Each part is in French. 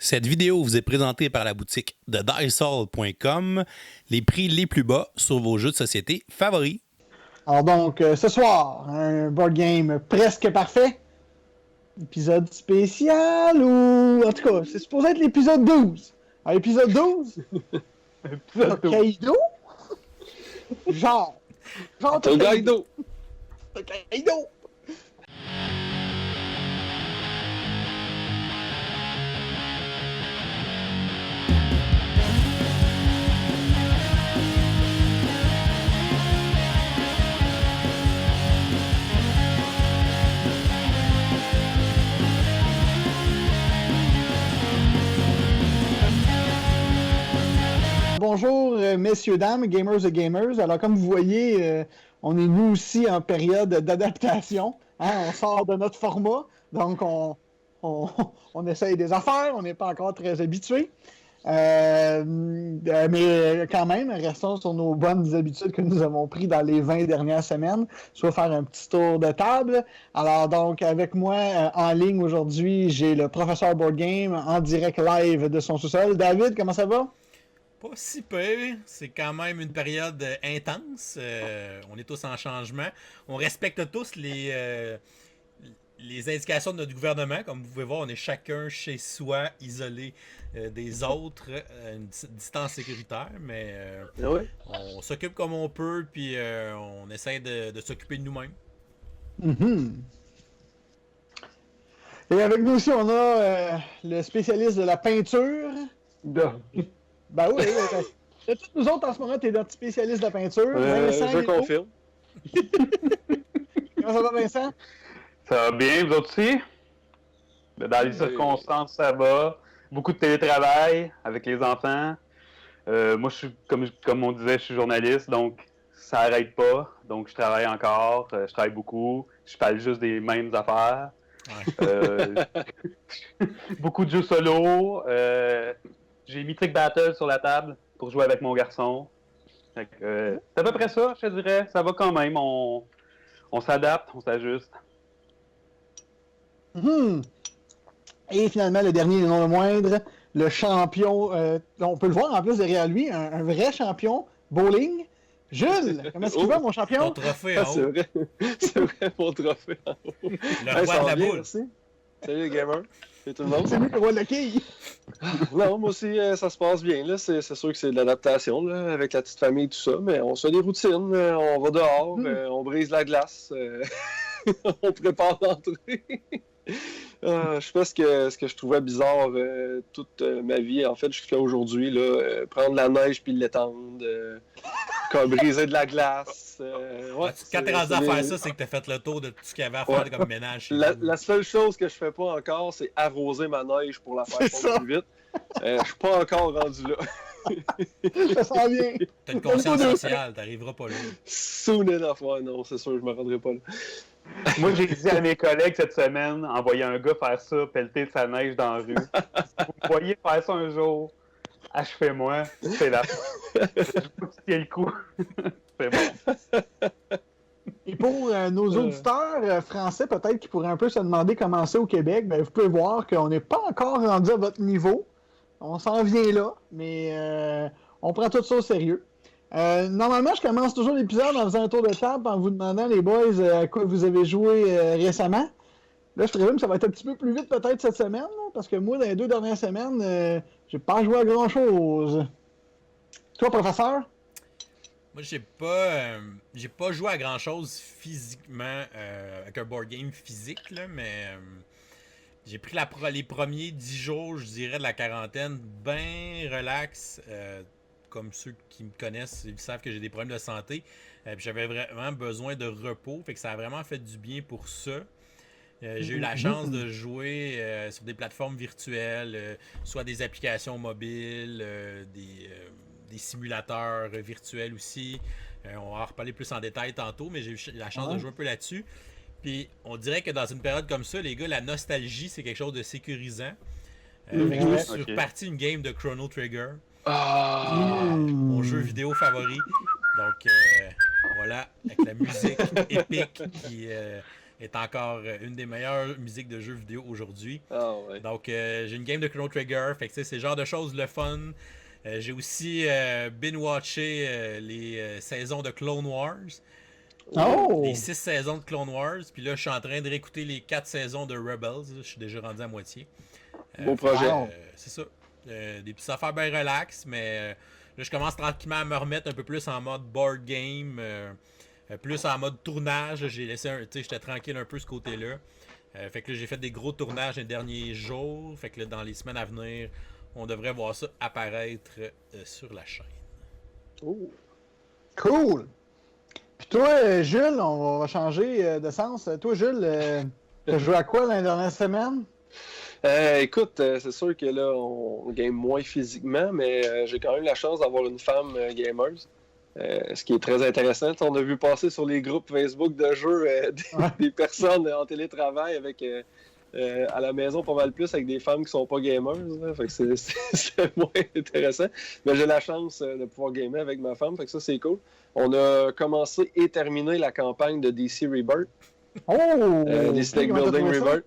Cette vidéo vous est présentée par la boutique de Diceall.com, les prix les plus bas sur vos jeux de société favoris. Alors donc, ce soir, un board game presque parfait. Épisode spécial ou... En tout cas, c'est supposé être l'épisode 12. Alors, épisode 12, Tokaido? Genre Tokaido! Tokaido! Bonjour, messieurs, dames, gamers et gamers. Alors, comme vous voyez, on est nous aussi en période d'adaptation. Hein? On sort de notre format, donc on essaye des affaires. On n'est pas encore très habitués. Mais quand même, restons sur nos bonnes habitudes que nous avons prises dans les 20 dernières semaines, soit faire un petit tour de table. Alors donc, avec moi en ligne aujourd'hui, j'ai le professeur Board Game en direct live de son sous-sol. David, comment ça va? Pas si peu, c'est quand même une période intense. On est tous en changement. On respecte tous les indications de notre gouvernement. Comme vous pouvez voir, on est chacun chez soi, isolé des autres, une distance sécuritaire. Mais on s'occupe comme on peut, puis on essaie de s'occuper de nous-mêmes. Mm-hmm. Et avec nous aussi, on a le spécialiste de la peinture. Ben oui. Tous nous autres, en ce moment, tu es notre spécialiste de la peinture. Vincent, je confirme. Comment ça va, Vincent? Ça va bien, vous autres aussi? Dans les circonstances, ça va. Beaucoup de télétravail avec les enfants. Moi, je suis, comme on disait, je suis journaliste, donc ça n'arrête pas. Donc, je travaille encore, je travaille beaucoup. Je parle juste des mêmes affaires. Beaucoup de jeux solo. J'ai mis Trick Battle sur la table pour jouer avec mon garçon. C'est à peu près ça, je te dirais. Ça va quand même. On s'adapte, on s'ajuste. Mm-hmm. Et finalement, le dernier, non le moindre, le champion, on peut le voir en plus derrière lui, un vrai champion bowling. Jules, comment est-ce qu'il va, mon champion? Ton trophée en haut. C'est vrai, mon trophée en haut. Le roi de la boule. Merci. Salut les gamers. Salut tout le monde. C'est lui le roi de la quille. Non, moi aussi, ça se passe bien. Là. C'est sûr que c'est de l'adaptation là, avec la petite famille et tout ça, mais on se fait des routines, on va dehors, on brise la glace, on prépare l'entrée. Je fais ce que je trouvais bizarre toute ma vie. En fait, je fais aujourd'hui, là, prendre la neige puis l'étendre, briser de la glace. Quand t'es rendu à faire ça, c'est que t'as fait le tour de tout ce qu'il y avait à faire comme ménage. La seule chose que je fais pas encore, c'est arroser ma neige pour la faire fondre plus vite. Je suis pas encore rendu là. Ça sent bien. T'as une conscience sociale, t'arriveras pas là. Soon enough, ouais, non, c'est sûr, je me rendrai pas là. Moi, j'ai dit à mes collègues cette semaine, envoyer un gars faire ça, pelleter sa neige dans la rue. Si vous voyez faire ça un jour, achevez-moi, c'est la fin. Je vous tiens le coup. C'est bon. Et pour nos auditeurs français, peut-être qui pourraient un peu se demander comment c'est au Québec, ben, vous pouvez voir qu'on n'est pas encore rendu à votre niveau. On s'en vient là, mais on prend tout ça au sérieux. Normalement, je commence toujours l'épisode en faisant un tour de table en vous demandant, les boys, à quoi vous avez joué récemment. Là, je présume que ça va être un petit peu plus vite peut-être cette semaine, là, parce que moi, dans les 2 dernières semaines, j'ai pas joué à grand-chose. Toi, professeur? Moi, j'ai pas joué à grand-chose physiquement avec un board game physique, là, mais j'ai pris les premiers 10 jours, je dirais, de la quarantaine, bien relax. Comme ceux qui me connaissent, ils savent que j'ai des problèmes de santé. Puis j'avais vraiment besoin de repos. Fait que ça a vraiment fait du bien pour ça. J'ai eu la chance de jouer sur des plateformes virtuelles, soit des applications mobiles, des simulateurs virtuels aussi. On va en reparler plus en détail tantôt, mais j'ai eu la chance de jouer un peu là-dessus. Puis on dirait que dans une période comme ça, les gars, la nostalgie, c'est quelque chose de sécurisant. Je me suis reparti une game de Chrono Trigger. Mon jeu vidéo favori. Donc voilà, avec la musique épique qui est encore une des meilleures musiques de jeux vidéo aujourd'hui. Ah ouais. Donc, j'ai une game de Chrono Trigger. Fait que c'est le genre de choses le fun. J'ai aussi binge-watché les saisons de Clone Wars. Oh! Les 6 saisons de Clone Wars. Puis là, je suis en train de réécouter les 4 saisons de Rebels. Je suis déjà rendu à moitié. Beau projet. C'est ça. Des petites affaires bien relax, mais là, je commence tranquillement à me remettre un peu plus en mode board game, plus en mode tournage. J'ai laissé j'étais tranquille un peu ce côté-là. Fait que là, j'ai fait des gros tournages les derniers jours. Fait que là, dans les semaines à venir, on devrait voir ça apparaître sur la chaîne. Oh. Cool! Puis toi, Jules, on va changer de sens. Toi, Jules, t'as joué à quoi dans les dernières semaines? Écoute, c'est sûr que là, on game moins physiquement, mais j'ai quand même la chance d'avoir une femme gamer. Ce qui est très intéressant. On a vu passer sur les groupes Facebook de jeux des personnes en télétravail avec à la maison pas mal plus avec des femmes qui sont pas gamers. Fait que c'est moins intéressant. Mais j'ai la chance de pouvoir gamer avec ma femme, fait que ça c'est cool. On a commencé et terminé la campagne de DC Rebirth. Oh! DC Deck Building Rebirth.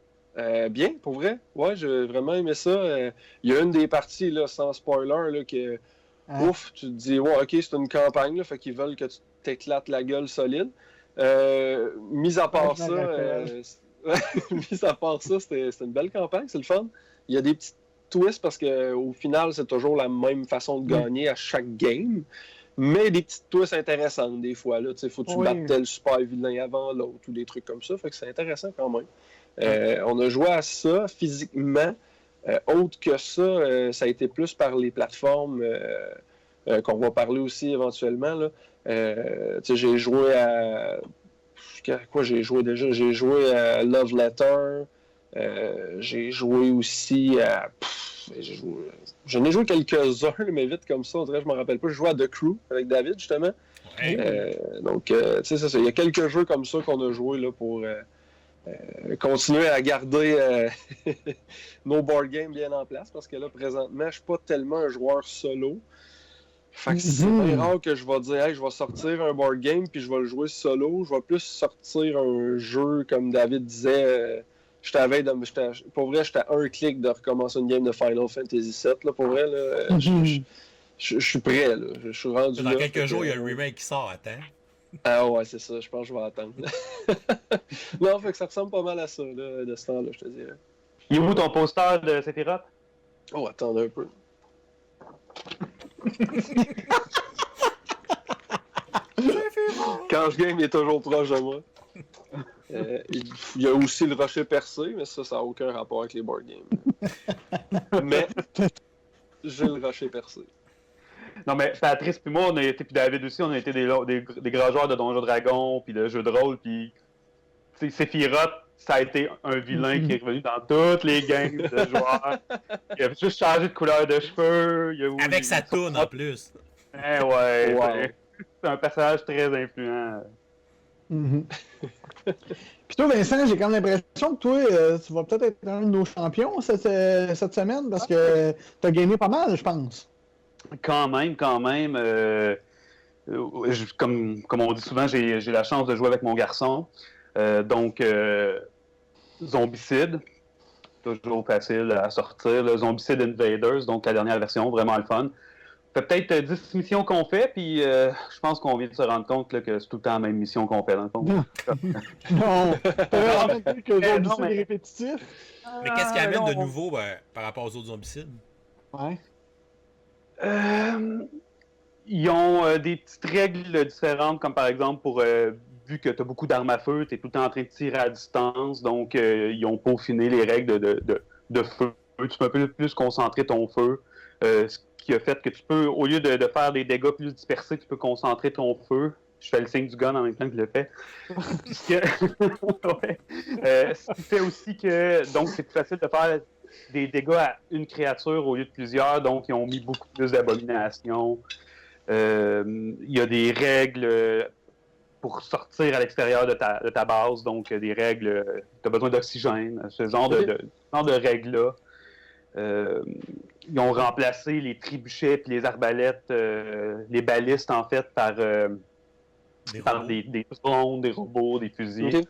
Bien, pour vrai. Ouais, j'ai vraiment aimé ça. Il y a une des parties, là, sans spoiler, là, que ouf, tu te dis, ouais, ok, c'est une campagne, là, fait qu'ils veulent que tu t'éclates la gueule solide. Mis à part ça, c'était une belle campagne, c'est le fun. Il y a des petits twists parce qu'au final, c'est toujours la même façon de gagner à chaque game. Mais des petites twists intéressantes des fois. Là, faut que tu battes tel super vilain avant l'autre ou des trucs comme ça. Fait que c'est intéressant quand même. On a joué à ça physiquement. Autre que ça, ça a été plus par les plateformes qu'on va parler aussi éventuellement. Là. J'ai joué à... Quoi j'ai joué déjà? J'ai joué à Love Letter. J'ai joué aussi à... J'en ai joué quelques-uns, mais vite comme ça, on dirait que je me rappelle pas. Je jouais à The Crew avec David, justement. Ouais. Donc, tu sais, c'est ça. Il y a quelques jeux comme ça qu'on a joué là, pour continuer à garder nos board games bien en place, parce que là, présentement, je suis pas tellement un joueur solo. Fait que c'est bien rare que je vais dire, hey, je vais sortir un board game puis je vais le jouer solo. Je vais plus sortir un jeu, comme David disait. Pour vrai, j'étais à un clic de recommencer une game de Final Fantasy VII. Là, pour vrai, là, je suis prêt. Là. Je suis rendu dans là. Quelques jours, il y a le remake qui sort. Attends. Ah ouais, c'est ça. Je pense que je vais attendre. Non, fait que ça ressemble pas mal à ça, là, de ce temps-là, je te dirais. Il est où ton poster de Sephiroth? Oh, attends un peu. Quand je game, il est toujours proche de moi. Il y a aussi le rocher percé, mais ça n'a aucun rapport avec les board games. Mais j'ai le rocher percé. Non, mais Patrice puis moi, puis David aussi, on a été des grands joueurs de Donjons Dragons, puis de jeux de rôle, puis Sephiroth, ça a été un vilain qui est revenu dans toutes les games de joueurs. Il a juste changé de couleur de cheveux. Avec sa toune en plus. Ouais, wow. C'est un personnage très influent. Puis toi, Vincent, j'ai quand même l'impression que toi, tu vas peut-être être un de nos champions cette semaine, parce que tu as gagné pas mal, je pense. Quand même. Comme on dit souvent, j'ai la chance de jouer avec mon garçon. Donc, Zombicide, toujours facile à sortir. Le Zombicide Invaders, donc la dernière version, vraiment le fun. Ça fait peut-être 10 missions qu'on fait, puis je pense qu'on vient de se rendre compte là, que c'est tout le temps la même mission qu'on fait, dans le fond. Non! Que Zombicide est répétitif. Mais qu'est-ce qui amène de nouveau par rapport aux autres Zombicides? Ouais. Ils ont des petites règles différentes, comme par exemple, vu que tu as beaucoup d'armes à feu, tu es tout le temps en train de tirer à distance, donc ils ont peaufiné les règles de feu. Tu peux un peu plus concentrer ton feu, ce qui a fait que tu peux, au lieu de faire des dégâts plus dispersés, tu peux concentrer ton feu. Je fais le signe du gun en même temps que je le fais. Ce qui fait aussi que donc c'est plus facile de faire des dégâts à une créature au lieu de plusieurs, donc ils ont mis beaucoup plus d'abominations. Il y a des règles pour sortir à l'extérieur de ta base, donc des règles, tu as besoin d'oxygène, ce genre de règles-là. Ils ont remplacé les trébuchets et les arbalètes, les balistes en fait, par des drones, des robots, des fusils.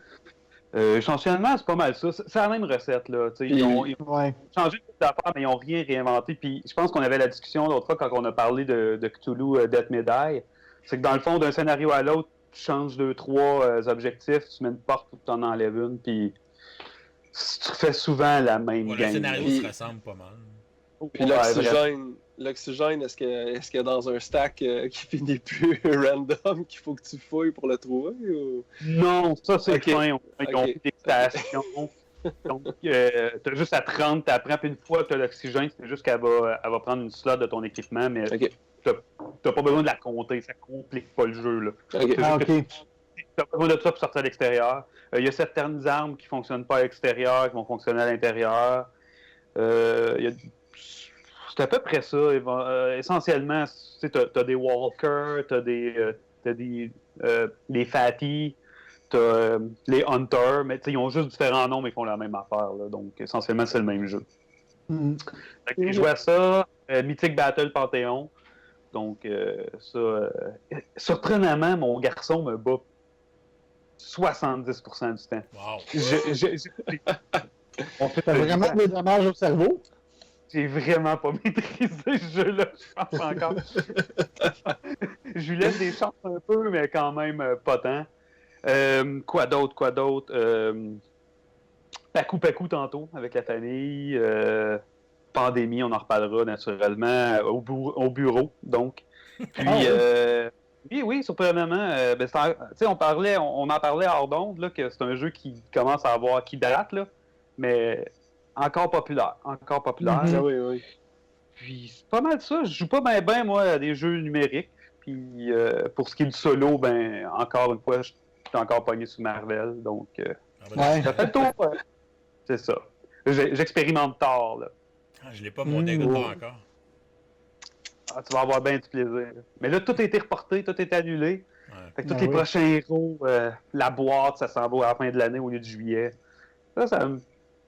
Essentiellement, c'est pas mal ça. C'est la même recette, là. Ils ont Ouais. changé d'affaires, mais ils n'ont rien réinventé. Puis je pense qu'on avait la discussion l'autre fois quand on a parlé de Cthulhu Death Medaille. C'est que dans le fond, d'un scénario à l'autre, tu changes 2-3 objectifs, tu mets une porte ou tu en enlèves une, puis tu fais souvent la même Le game. scénario se ressemble pas mal. Puis l'oxygène, est-ce qu'il y a dans un stack qui finit plus random qu'il faut que tu fouilles pour le trouver? Ou... Non, ça c'est Ok. fin. Ils ont Ok. pris des stations. Donc, t'as juste à te rendre, t'apprends, puis une fois que t'as l'oxygène, c'est juste qu'elle va prendre une slot de ton équipement, mais Ok. t'as pas besoin de la compter, ça complique pas le jeu, là. Ok. Ah, ok. T'as pas besoin de ça pour sortir à l'extérieur. Il y a certaines armes qui fonctionnent pas à l'extérieur, qui vont fonctionner à l'intérieur. C'est à peu près ça. Essentiellement, t'as des walkers, t'as des fatties, t'as les hunters, mais ils ont juste différents noms, mais ils font la même affaire. Là. Donc, essentiellement, c'est le même jeu. Hmm. Fait que j'ai joué à ça, Mythic Battle Panthéon. Donc, surprenamment, mon garçon me bat 70% du temps. Wow. T'as vraiment des dommages au cerveau? J'ai vraiment pas maîtrisé ce jeu-là, je pense encore. Je lui laisse des chances un peu, mais quand même pas tant. Quoi d'autre? Pacu tantôt, avec la famille. Pandémie, on en reparlera naturellement au bureau, donc. Puis, oui, surprenamment, on en parlait hors d'onde, là, que c'est un jeu qui commence à avoir, qui date, là, mais encore populaire. Mhm. Ah oui. Puis c'est pas mal ça. Je joue pas bien, moi, à des jeux numériques. Puis pour ce qui est du solo, ben, encore une fois, je suis encore pogné sur Marvel. Donc, Ouais. ça fait le tour. C'est ça. J'expérimente tard, là. Je l'ai pas monté Mm. pas encore. Ah, tu vas avoir bien du plaisir. Mais là, tout a été reporté, tout est annulé. Ouais. Fait que tous Ben les oui. prochains héros, la boîte, ça s'en va à la fin de l'année au lieu de juillet. Ça me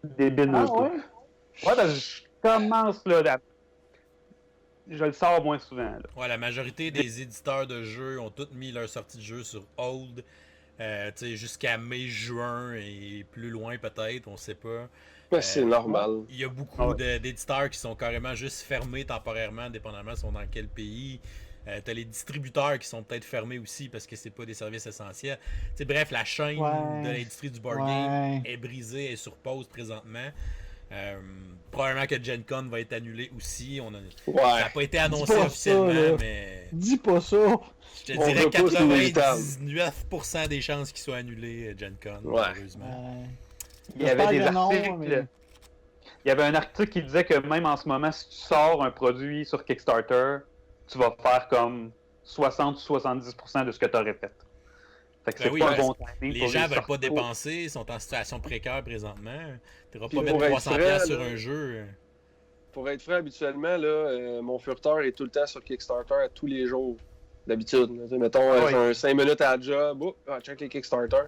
débile Ah un peu. ouais? Ouais, parce que je commence, là, je le sors moins souvent, là. Ouais, la majorité des éditeurs de jeux ont tous mis leur sortie de jeu sur hold. Jusqu'à mai-juin et plus loin peut-être, on sait pas. Mais c'est normal. Il y a beaucoup Ah ouais. d'éditeurs qui sont carrément juste fermés temporairement, dépendamment sont dans quel pays. T'as les distributeurs qui sont peut-être fermés aussi parce que c'est pas des services essentiels. Bref, la chaîne Ouais. de l'industrie du board Ouais. game est brisée et sur pause présentement. Probablement que Gen Con va être annulé aussi. Ça Ouais. n'a pas été annoncé Dis pas officiellement, ça, là. mais Dis pas ça. je te On dirais veut pas, c'est inévitable. 99% des chances qu'il soit annulé, Gen Con, Ouais. malheureusement. Il y avait J'espère des que non, articles. mais- Il y avait un article qui disait que même en ce moment, si tu sors un produit sur Kickstarter, tu vas faire comme 60 ou 70% de ce que tu aurais fait. Fait que Ben c'est oui, pas un ouais. bon timing Les pour gens les veulent pas sortir. dépenser, ils sont en situation précaire présentement. Tu vas Puis pas mettre pour être 300$ vrai, sur là, un jeu. Pour être franc, habituellement, là, mon furteur est tout le temps sur Kickstarter à tous les jours. D'habitude. Mettons, Ah ouais. j'ai un 5 minutes à la job, check les Kickstarter.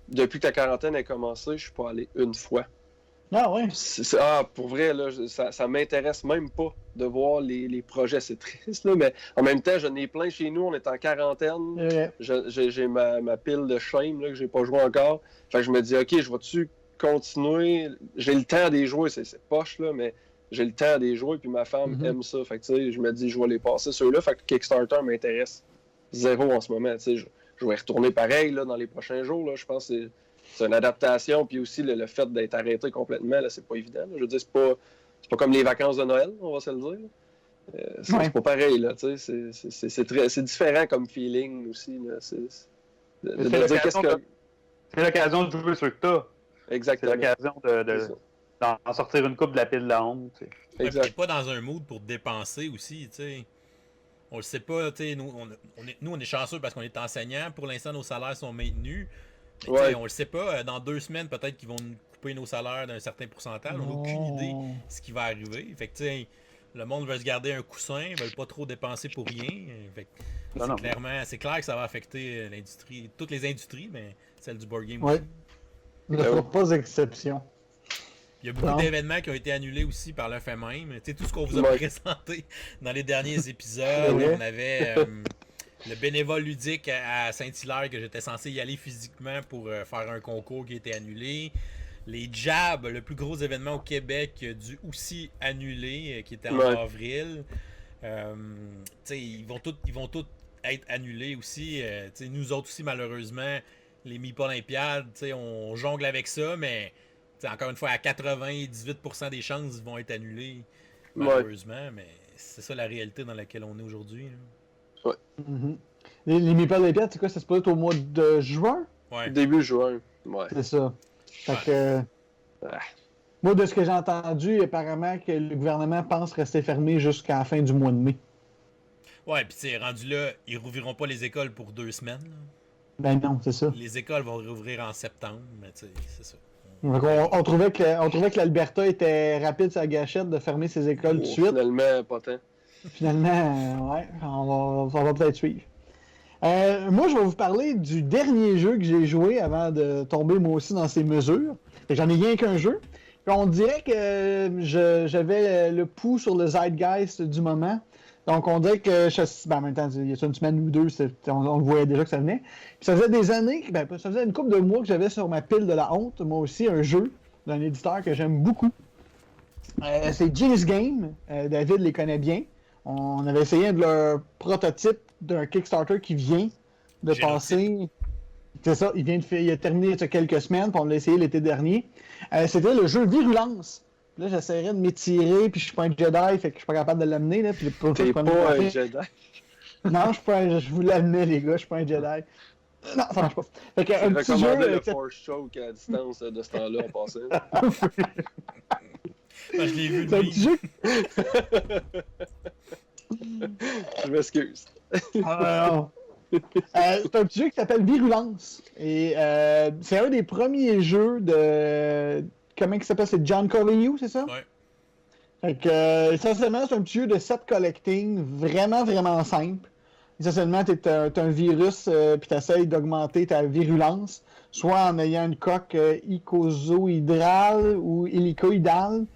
Depuis que la quarantaine a commencé, je suis pas allé une fois. Ah ouais. Pour vrai, là, ça m'intéresse même pas de voir les projets. C'est triste, là, mais en même temps, j'en ai plein chez nous. On est en quarantaine. J'ai ma pile de shame là, que j'ai pas joué encore. Fait que je me dis, OK, je vais-tu continuer? J'ai le temps d'y jouer. C'est poche, là, mais j'ai le temps d'y jouer. Puis ma femme Mhm. aime ça. Fait que, tu sais, je me dis, je vais les passer ceux-là. Fait que Kickstarter m'intéresse zéro en ce moment. Tu sais, je vais y retourner pareil là, dans les prochains jours. Là. Je pense que c'est une adaptation, puis aussi le fait d'être arrêté complètement, là, c'est pas évident. Là. Je veux dire, c'est pas comme les vacances de Noël, on va se le dire. C'est pas pareil, là, tu sais, c'est différent comme feeling aussi. Là. De dire qu'est-ce que... C'est l'occasion de jouer sur le tas. C'est Exactement. l'occasion d'en sortir une coupe de la pile de la honte. Tu sais. T'es Exact. pas dans un mood pour dépenser aussi, tu sais. On le sait pas, tu sais, nous on est chanceux parce qu'on est enseignants. Pour l'instant, nos salaires sont maintenus. Mais, Ouais. on le sait pas, dans 2 semaines, peut-être qu'ils vont nous couper nos salaires d'un certain pourcentage. On n'a aucune idée de ce qui va arriver. Fait que, tu sais, le monde veut se garder un coussin, ils veulent pas trop dépenser pour rien. Fait que, Non. c'est clair que ça va affecter l'industrie, toutes les industries, mais celle du board game Ouais. aussi. Ne fera pas exception. Il y a beaucoup Non. d'événements qui ont été annulés aussi par le fait même. Tu sais, tout ce qu'on vous a Ouais. présenté dans les derniers épisodes, Ouais. on avait le bénévole ludique à Saint-Hilaire que j'étais censé y aller physiquement pour faire un concours qui a été annulé. Les Jabs, le plus gros événement au Québec, dû aussi annuler, qui était en avril. Ils vont tous être annulés aussi. Nous autres aussi, malheureusement, les MIP Olympiades, on jongle avec ça, mais encore une fois, à 98% des chances, ils vont être annulés, malheureusement. Mais c'est ça la réalité dans laquelle on est aujourd'hui. Ouais. Mm-hmm. Les MIP Olympiades, c'est quoi? Ça se passe au mois de juin? Ouais. Début juin. Ouais. C'est ça. Fait que, moi, de ce que j'ai entendu, apparemment que le gouvernement pense rester fermé jusqu'à la fin du mois de mai. Ouais, puis rendu là, ils rouvriront pas les écoles pour 2 semaines. Là. Ben non, c'est ça. Les écoles vont rouvrir en septembre, mais c'est ça. On trouvait que l'Alberta était rapide sur la gâchette de fermer ses écoles tout de suite. Finalement, pas tant. Finalement, ouais, on va peut-être suivre. Moi, je vais vous parler du dernier jeu que j'ai joué avant de tomber moi aussi dans ces mesures. J'en ai rien qu'un jeu. Puis on dirait que j'avais le pouls sur le zeitgeist du moment. Donc on dirait que, en même temps, il y a une semaine ou deux, on le voyait déjà que ça venait. Puis ça faisait des années, ça faisait une couple de mois que j'avais sur ma pile de la honte, moi aussi, un jeu d'un éditeur que j'aime beaucoup. C'est Genius Game. David les connaît bien. On avait essayé de leur prototype d'un Kickstarter qui vient de passer. C'est ça, il a terminé il y a quelques semaines, puis on l'a essayé l'été dernier. C'était le jeu Virulence. Là, j'essaierais de m'étirer, puis je suis pas un Jedi, fait que je suis pas capable de l'amener. Là, puis t'es pas un Jedi? Non, je vous l'amenais, les gars, je suis pas un Jedi. Non, ça marche pas. Fait que, un petit jeu, le Force Choke à distance de ce temps-là en passant. Ben, je l'ai vu c'est un petit jeu. Je m'excuse. C'est un petit jeu qui s'appelle Virulence. Et c'est un des premiers jeux de. Comment il s'appelle? C'est John Coleyu, c'est ça? Ouais. Fait que, essentiellement, c'est un petit jeu de set collecting vraiment, vraiment simple. Essentiellement, t'es un virus, puis t'essayes d'augmenter ta virulence, soit en ayant une coque icozoïdrale ou hélicoïdale.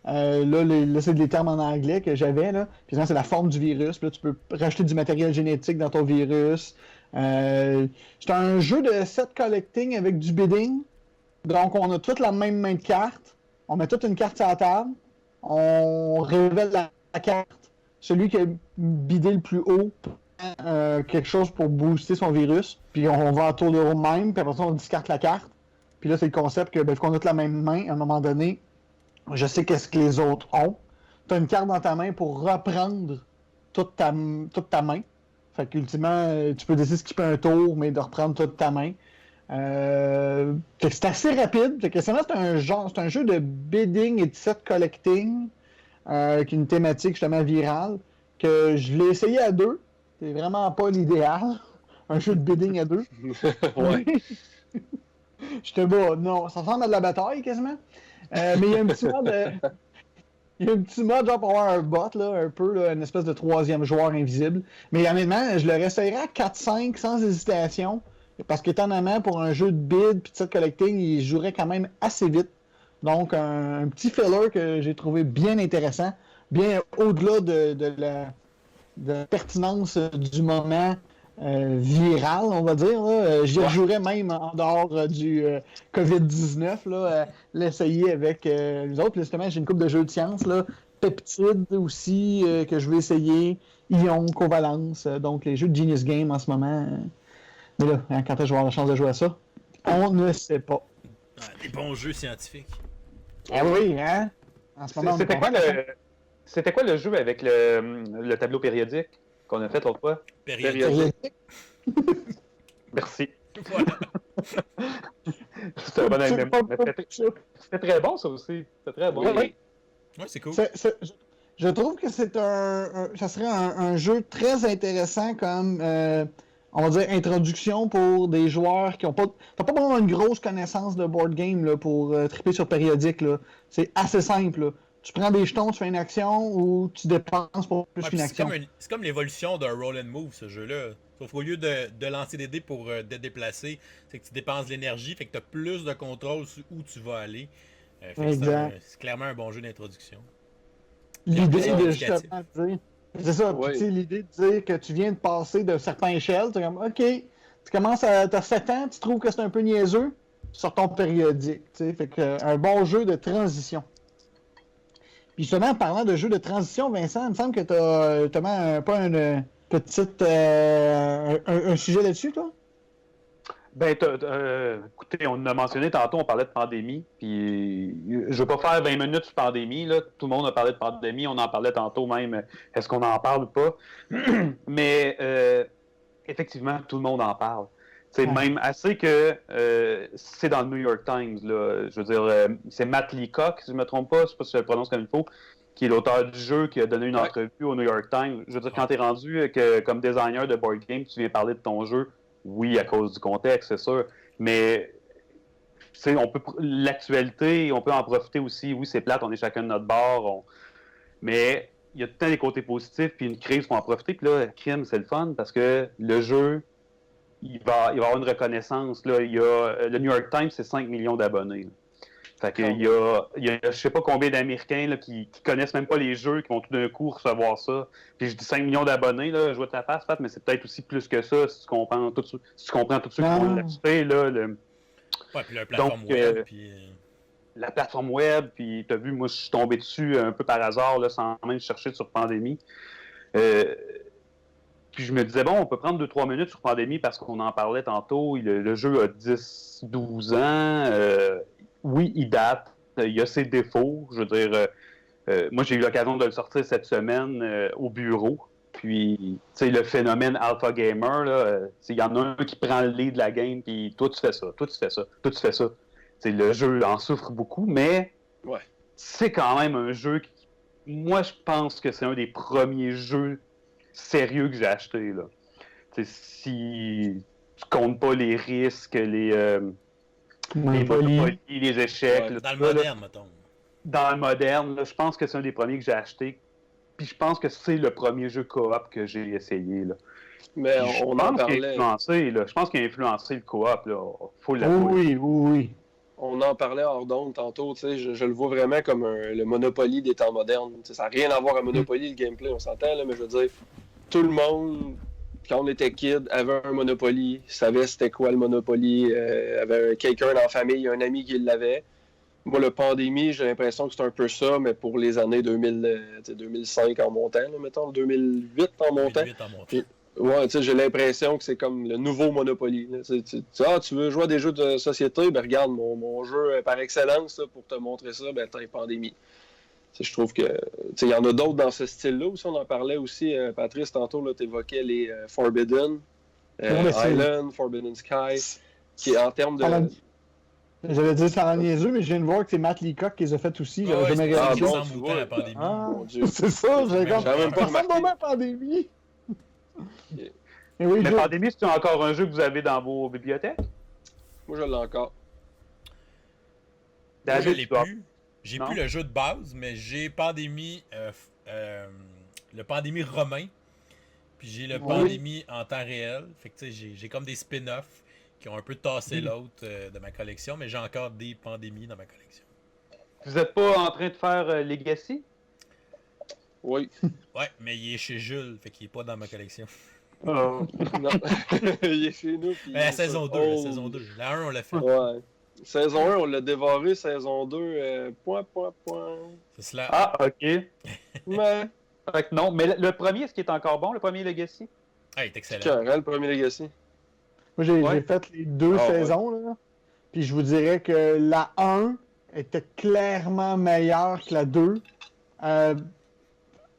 Là, c'est des termes en anglais que j'avais. Là. Puis c'est la forme du virus. Puis là, tu peux rajouter du matériel génétique dans ton virus. C'est un jeu de set collecting avec du bidding. Donc, on a toute la même main de cartes. On met toute une carte sur la table. On révèle la carte. Celui qui a bidé le plus haut prend quelque chose pour booster son virus. Puis on va à tour de rôle même. Puis après ça, on discarte la carte. Puis là, c'est le concept que, vu qu'on a toute la même main, à un moment donné, je sais qu'est-ce que les autres ont. Tu as une carte dans ta main pour reprendre toute ta main. Fait qu'ultimement, tu peux décider de skipper un tour, mais de reprendre toute ta main. C'est assez rapide. C'est un jeu de bidding et de set collecting qui est une thématique justement virale que je l'ai essayé à deux. C'est vraiment pas l'idéal. Un jeu de bidding à deux. Ouais. J'étais bas. Non, ça ressemble à de la bataille quasiment. Mais il y a un petit mode. Il y a un petit mode genre pour avoir un bot, là, un peu, là, une espèce de troisième joueur invisible. Mais honnêtement, je le réessayerais à 4-5 sans hésitation. Parce qu'étonnamment, pour un jeu de bid et de set collecting, il jouerait quand même assez vite. Donc, un petit filler que j'ai trouvé bien intéressant, bien au-delà de la pertinence du moment viral, on va dire. J'y rejouerais même en dehors du COVID-19, l'essayer avec les autres. Là, justement, j'ai une couple de jeux de science, là, peptides aussi, que je vais essayer, ion, covalence, donc les jeux de Genius Game en ce moment. Mais là, quand est-ce que je vais avoir la chance de jouer à ça? On ne sait pas. Des bons jeux scientifiques. Ah oui, hein? En ce moment, C'était quoi le jeu avec le tableau périodique qu'on a fait l'autre fois? Périodique. Merci. Voilà. C'était un bon argument. C'était très bon, ça aussi. C'était très bon. Oui. Ouais, c'est cool. Je trouve que ça serait un jeu très intéressant comme, on va dire, introduction pour des joueurs qui n'ont pas... T'as pas vraiment une grosse connaissance de board game là, pour triper sur périodique. Là. C'est assez simple. Là. Tu prends des jetons, tu fais une action ou tu dépenses pour plus qu'une action. C'est comme l'évolution d'un roll and move, ce jeu-là. Sauf qu'au lieu de lancer des dés pour te déplacer, c'est que tu dépenses de l'énergie, fait que tu as plus de contrôle sur où tu vas aller. Exact. C'est clairement un bon jeu d'introduction. L'idée c'est de indicatif. justement dire, C'est ça. Ouais. Puis, tu sais, l'idée de dire que tu viens de passer de certaines échelles, tu es comme, OK, tu commences à. T'as 7 ans, tu trouves que c'est un peu niaiseux, sur ton périodique. Tu sais, fait que un bon jeu de transition. Puis justement, en parlant de jeu de transition, Vincent, il me semble que tu as pas une petite un sujet là-dessus, toi? Ben, écoutez, on a mentionné tantôt, on parlait de pandémie, puis je veux pas faire 20 minutes sur pandémie, là. Tout le monde a parlé de pandémie, on en parlait tantôt même, est-ce qu'on en parle ou pas? Mais effectivement, tout le monde en parle. C'est même assez que c'est dans le New York Times, là. Je veux dire, c'est Matt Leacock, si je ne me trompe pas, je sais pas si je le prononce comme il faut, qui est l'auteur du jeu, qui a donné une entrevue au New York Times. Je veux dire, quand tu es rendu que, comme designer de board game, tu viens parler de ton jeu, oui, à cause du contexte, c'est sûr, mais l'actualité, on peut en profiter aussi. Oui, c'est plate, on est chacun de notre bord, mais il y a tout le temps des côtés positifs, puis une crise pour en profiter. Puis là, crime, c'est le fun, parce que le jeu, il va avoir une reconnaissance. Là. Le New York Times, c'est 5 millions d'abonnés. Là. Fait qu'il y a je sais pas combien d'Américains là, qui connaissent même pas les jeux, qui vont tout d'un coup recevoir ça. Puis je dis 5 millions d'abonnés, là, je vois ta face, Pat, mais c'est peut-être aussi plus que ça, si tu comprends tout ceux qui font l'aspect. Ouais, puis la plateforme web, puis... La plateforme web, puis t'as vu, moi, je suis tombé dessus un peu par hasard, là, sans même chercher sur Pandémie. Puis je me disais, bon, on peut prendre 2-3 minutes sur Pandémie parce qu'on en parlait tantôt. Le jeu a 10-12 ans. Oui, il date. Il y a ses défauts. Je veux dire, moi, j'ai eu l'occasion de le sortir cette semaine au bureau. Puis, tu sais, le phénomène Alpha Gamer, là, il y en a un qui prend le lead de la game, puis toi, tu fais ça, toi, tu fais ça, toi, tu fais ça. T'sais, le jeu en souffre beaucoup, mais c'est quand même un jeu qui... Moi, je pense que c'est un des premiers jeux sérieux que j'ai acheté, là. T'sais, si tu comptes pas les risques, les monopolies, les échecs... Là, dans le moderne, mettons. Dans le moderne, là, je pense que c'est un des premiers que j'ai acheté. Puis je pense que c'est le premier jeu coop que j'ai essayé, là. Mais on en parlait... Je pense qu'il a influencé le coop, là. Faut l'avouer. Oui. On en parlait hors d'onde tantôt, tu sais, je le vois vraiment comme le Monopoly des temps modernes. T'sais, ça n'a rien à voir à Monopoly, le gameplay, on s'entend, là, mais je veux dire, tout le monde, quand on était kid, avait un Monopoly, savait c'était quoi le Monopoly, avait quelqu'un dans la famille, un ami qui l'avait. Moi, le Pandémie, j'ai l'impression que c'est un peu ça, mais pour les années 2005 en montant, là, mettons, 2008 en montant. 2008 en montant. Ouais, tu sais, j'ai l'impression que c'est comme le nouveau Monopoly. Tu veux jouer à des jeux de société? Ben regarde, mon jeu par excellence là, pour te montrer ça, ben t'as une Pandémie. T'sais, je trouve que il y en a d'autres dans ce style-là aussi. On en parlait aussi, Patrice, tantôt, tu évoquais les Forbidden, Island, Forbidden Sky, qui en termes de... J'allais dire ça en niaiseux, mais je viens de voir que c'est Matt Leacock qui les a fait aussi. J'avais jamais réalisé. La pandémie. Mon Dieu. C'est ça, j'avais même pas remarqué. La pandémie. Et oui, mais Pandémie, c'est encore un jeu que vous avez dans vos bibliothèques? Moi, je l'ai encore. Moi, je l'ai plus. J'ai plus le jeu de base, mais j'ai Pandémie, le Pandémie romain, puis j'ai le Pandémie en temps réel. Fait que tu sais, j'ai comme des spin-offs qui ont un peu tassé l'autre de ma collection, mais j'ai encore des Pandémies dans ma collection. Vous êtes pas en train de faire Legacy? Oui. Ouais, mais il est chez Jules, fait qu'il est pas dans ma collection. Non. Il est chez nous. Mais la saison 2, La 1, on l'a fait. Ouais. Saison 1, on l'a dévoré. Saison 2, point. C'est cela. Ah, ok. Mais... Fait que non, mais le premier, est-ce qu'il est encore bon, le premier Legacy? Ah, il est excellent. C'est carré, le premier Legacy. Moi, j'ai fait les 2 saisons, là. Puis je vous dirais que la 1 était clairement meilleure que la 2.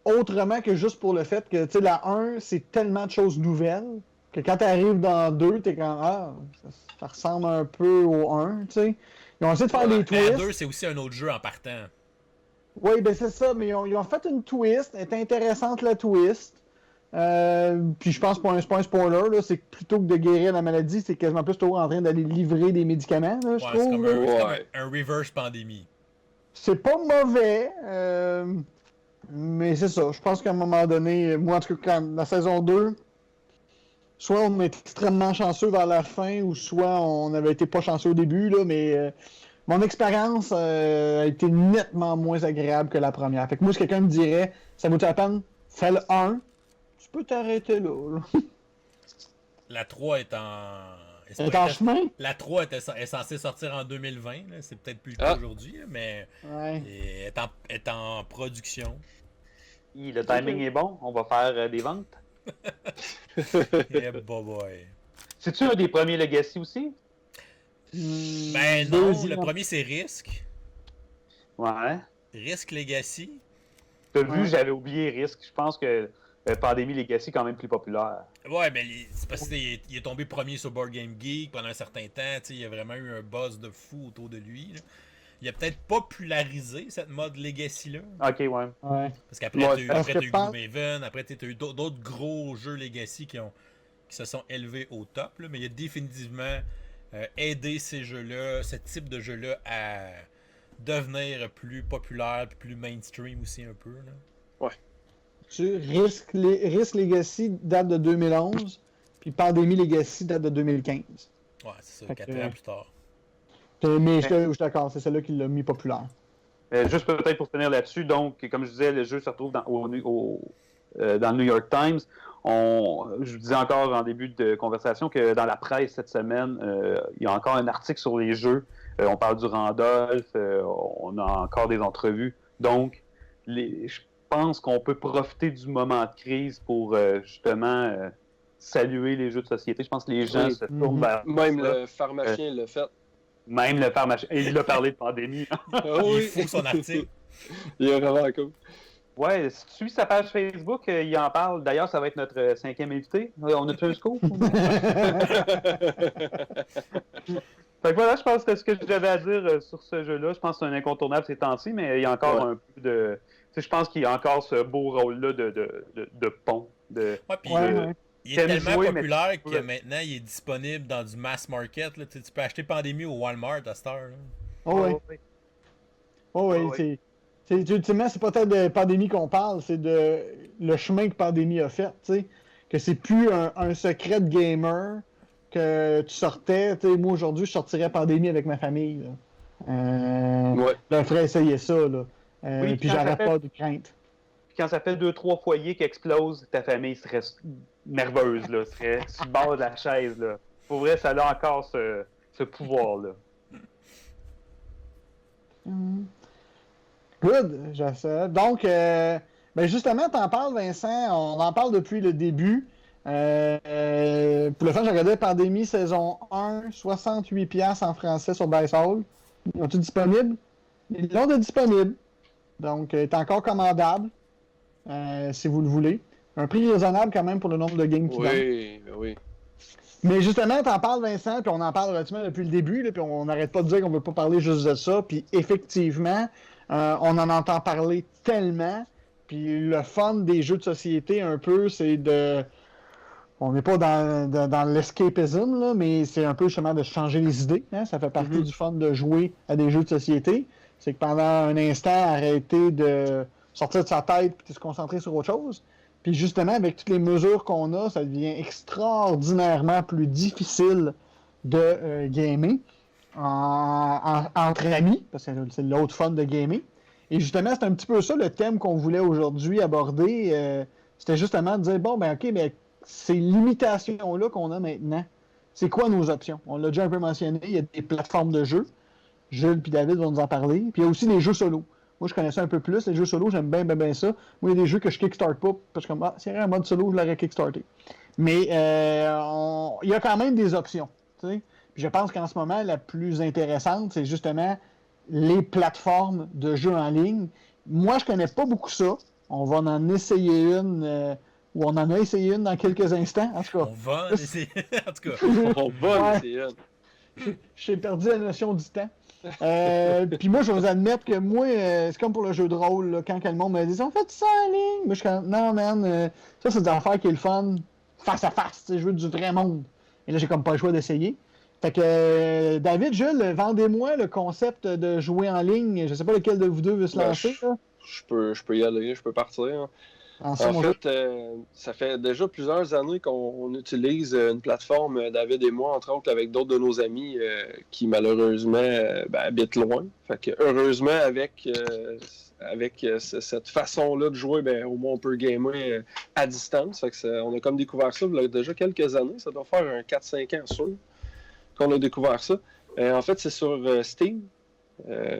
Autrement que juste pour le fait que, tu sais, la 1, c'est tellement de choses nouvelles que quand tu arrives dans 2, t'es comme, ça ressemble un peu au 1, tu sais. Ils ont essayé de faire des twists. La 2, c'est aussi un autre jeu en partant. Oui, ben c'est ça, mais ils ont fait une twist, elle est intéressante la twist. Puis je pense c'est pas un spoiler, là, c'est que plutôt que de guérir la maladie, c'est quasiment plus toujours en train d'aller livrer des médicaments, là, je trouve. C'est comme un reverse pandémie. C'est pas mauvais, mais c'est ça. Je pense qu'à un moment donné, moi en tout cas, quand la saison 2, soit on est extrêmement chanceux vers la fin, ou soit on avait été pas chanceux au début, là, mais mon expérience a été nettement moins agréable que la première. Fait que moi, si quelqu'un me dirait, ça vaut la peine fais le 1, tu peux t'arrêter là. La 3 est en. Elle est en chemin? La 3 est censée sortir en 2020. Là. C'est peut-être plus le cas aujourd'hui, là, mais Ouais. elle est en production. Le timing est bon, on va faire des ventes. Eh, boy. C'est-tu un des premiers Legacy aussi? Ben non, Deuxième. le premier c'est Risk. Ouais. Risk Legacy. T'as vu, Ouais. j'avais oublié Risk. Je pense que Pandémie Legacy est quand même plus populaire. Ouais, mais c'est parce qu'il est tombé premier sur Board Game Geek pendant un certain temps. Il y a vraiment eu un buzz de fou autour de lui. Là. Il a peut-être popularisé cette mode Legacy-là. Ok, ouais. Ouais. Parce qu'après, Ouais, t'as parce que eu pense- Gloomhaven, après, t'as eu d'autres gros jeux Legacy qui se sont élevés au top. Là, mais il a définitivement aidé ces jeux-là, ce type de jeu-là, à devenir plus populaire, plus mainstream aussi un peu. Là. Risk Legacy date de 2011, puis Pandémie Legacy date de 2015. Ouais, c'est ça, Fait 4 que- ans plus tard. Mais je suis d'accord, c'est celle-là qui l'a mis populaire. Juste peut-être pour finir là-dessus, donc, comme je disais, le jeu se retrouve dans le New York Times. Je vous disais encore en début de conversation que dans la presse cette semaine, il y a encore un article sur les jeux. On parle du Randolph, on a encore des entrevues. Donc, je pense qu'on peut profiter du moment de crise pour justement saluer les jeux de société. Je pense que les gens Oui. se tournent vers Même ça. le pharmacien l'a fait. Même le pharmacien. Et il a parlé de pandémie. Ah Il oui. faut son article. Il est vraiment cool. Ouais, si tu suis sa page Facebook, il en parle. D'ailleurs, ça va être notre 5e invité. On a-tu un scoop? Fait que voilà, je pense que c'est ce que j'avais à dire sur ce jeu-là. Je pense que c'est un incontournable ces temps-ci, mais il y a encore un peu de... Tu sais, je pense qu'il y a encore ce beau rôle-là de pont. Ouais, puis Ouais. il est T'aimes tellement jouer, mais- populaire que Ouais. maintenant il est disponible dans du mass market. Là. Tu peux acheter Pandémie au Walmart à cette heure. Là. Oh, ouais. Oh, ouais, Ouais. ultimement, c'est pas tant de Pandémie qu'on parle, c'est de le chemin que Pandémie a fait, tu sais. Que c'est plus un secret de gamer que tu sortais. Tu sais, moi, aujourd'hui, je sortirais Pandémie avec ma famille. Là. Ouais. Je ferais essayer ça, là. Oui, Puis quand ça j'aurais fait- pas de crainte. Puis quand ça fait 2-3 foyers qui explosent, ta famille serait nerveuse, là, serait sur le bord de la chaise. Là. Pour vrai, ça a encore ce pouvoir-là. Good, j'essaie. Donc, ben justement, t'en parles, Vincent. On en parle depuis le début. Pour le fun, j'ai regardé Pandémie saison 1, 68$ en français sur Dice Hall. Ils ont-ils disponible? Ils l'ont de disponible. Donc, il est encore commandable, si vous le voulez. Un prix raisonnable quand même pour le nombre de games qu'il donne. Oui, ben oui. Mais justement, t'en parles, Vincent, puis on en parle relativement depuis le début, là, puis on n'arrête pas de dire qu'on veut pas parler juste de ça. Puis effectivement, on en entend parler tellement. Puis le fun des jeux de société, un peu, c'est de... On n'est pas dans l'escapism, là, mais c'est un peu justement de changer les idées. Hein? Ça fait partie du fun de jouer à des jeux de société. C'est que pendant un instant, arrêter de sortir de sa tête et de se concentrer sur autre chose. Puis justement, avec toutes les mesures qu'on a, ça devient extraordinairement plus difficile de gamer entre amis, parce que c'est l'autre fun de gamer. Et justement, c'est un petit peu ça le thème qu'on voulait aujourd'hui aborder. C'était justement de dire, bon, ben ok, mais ces limitations-là qu'on a maintenant, c'est quoi nos options? On l'a déjà un peu mentionné, il y a des plateformes de jeux. Jules et David vont nous en parler. Puis il y a aussi les jeux solo. Moi, je connais ça un peu plus. Les jeux solo, j'aime bien ça. Moi, il y a des jeux que je kickstart pas, parce que s'il y avait un mode solo, je l'aurais kickstarté. Mais il y a quand même des options. T'sais. Puis je pense qu'en ce moment, la plus intéressante, c'est justement les plateformes de jeux en ligne. Moi, je connais pas beaucoup ça. On va en essayer une, ou on en a essayé une dans quelques instants. En tout cas, On va essayer. En tout cas, On va essayer. j'ai perdu la notion du temps. Puis moi, je vais vous admettre que moi, c'est comme pour le jeu de rôle, là, quand le monde me dit « On fait ça en ligne! » Moi, je suis comme « Non, man, ça, c'est des affaires qui est le fun face à face. Je veux du vrai monde. » Et là, j'ai comme pas le choix d'essayer. Fait que, David, Jules, vendez-moi le concept de jouer en ligne. Je sais pas lequel de vous deux veut se Ben, lancer. Là. Je peux y aller, je peux partir. Hein. En En fait, ça fait déjà plusieurs années qu'on utilise une plateforme, David et moi, entre autres, avec d'autres de nos amis qui malheureusement habitent loin. Fait que heureusement, avec cette façon-là de jouer, au moins on peut gamer à distance. Fait que on a comme découvert ça il y a déjà quelques années. Ça doit faire un 4-5 ans sûr qu'on a découvert ça. En fait, c'est sur Steam.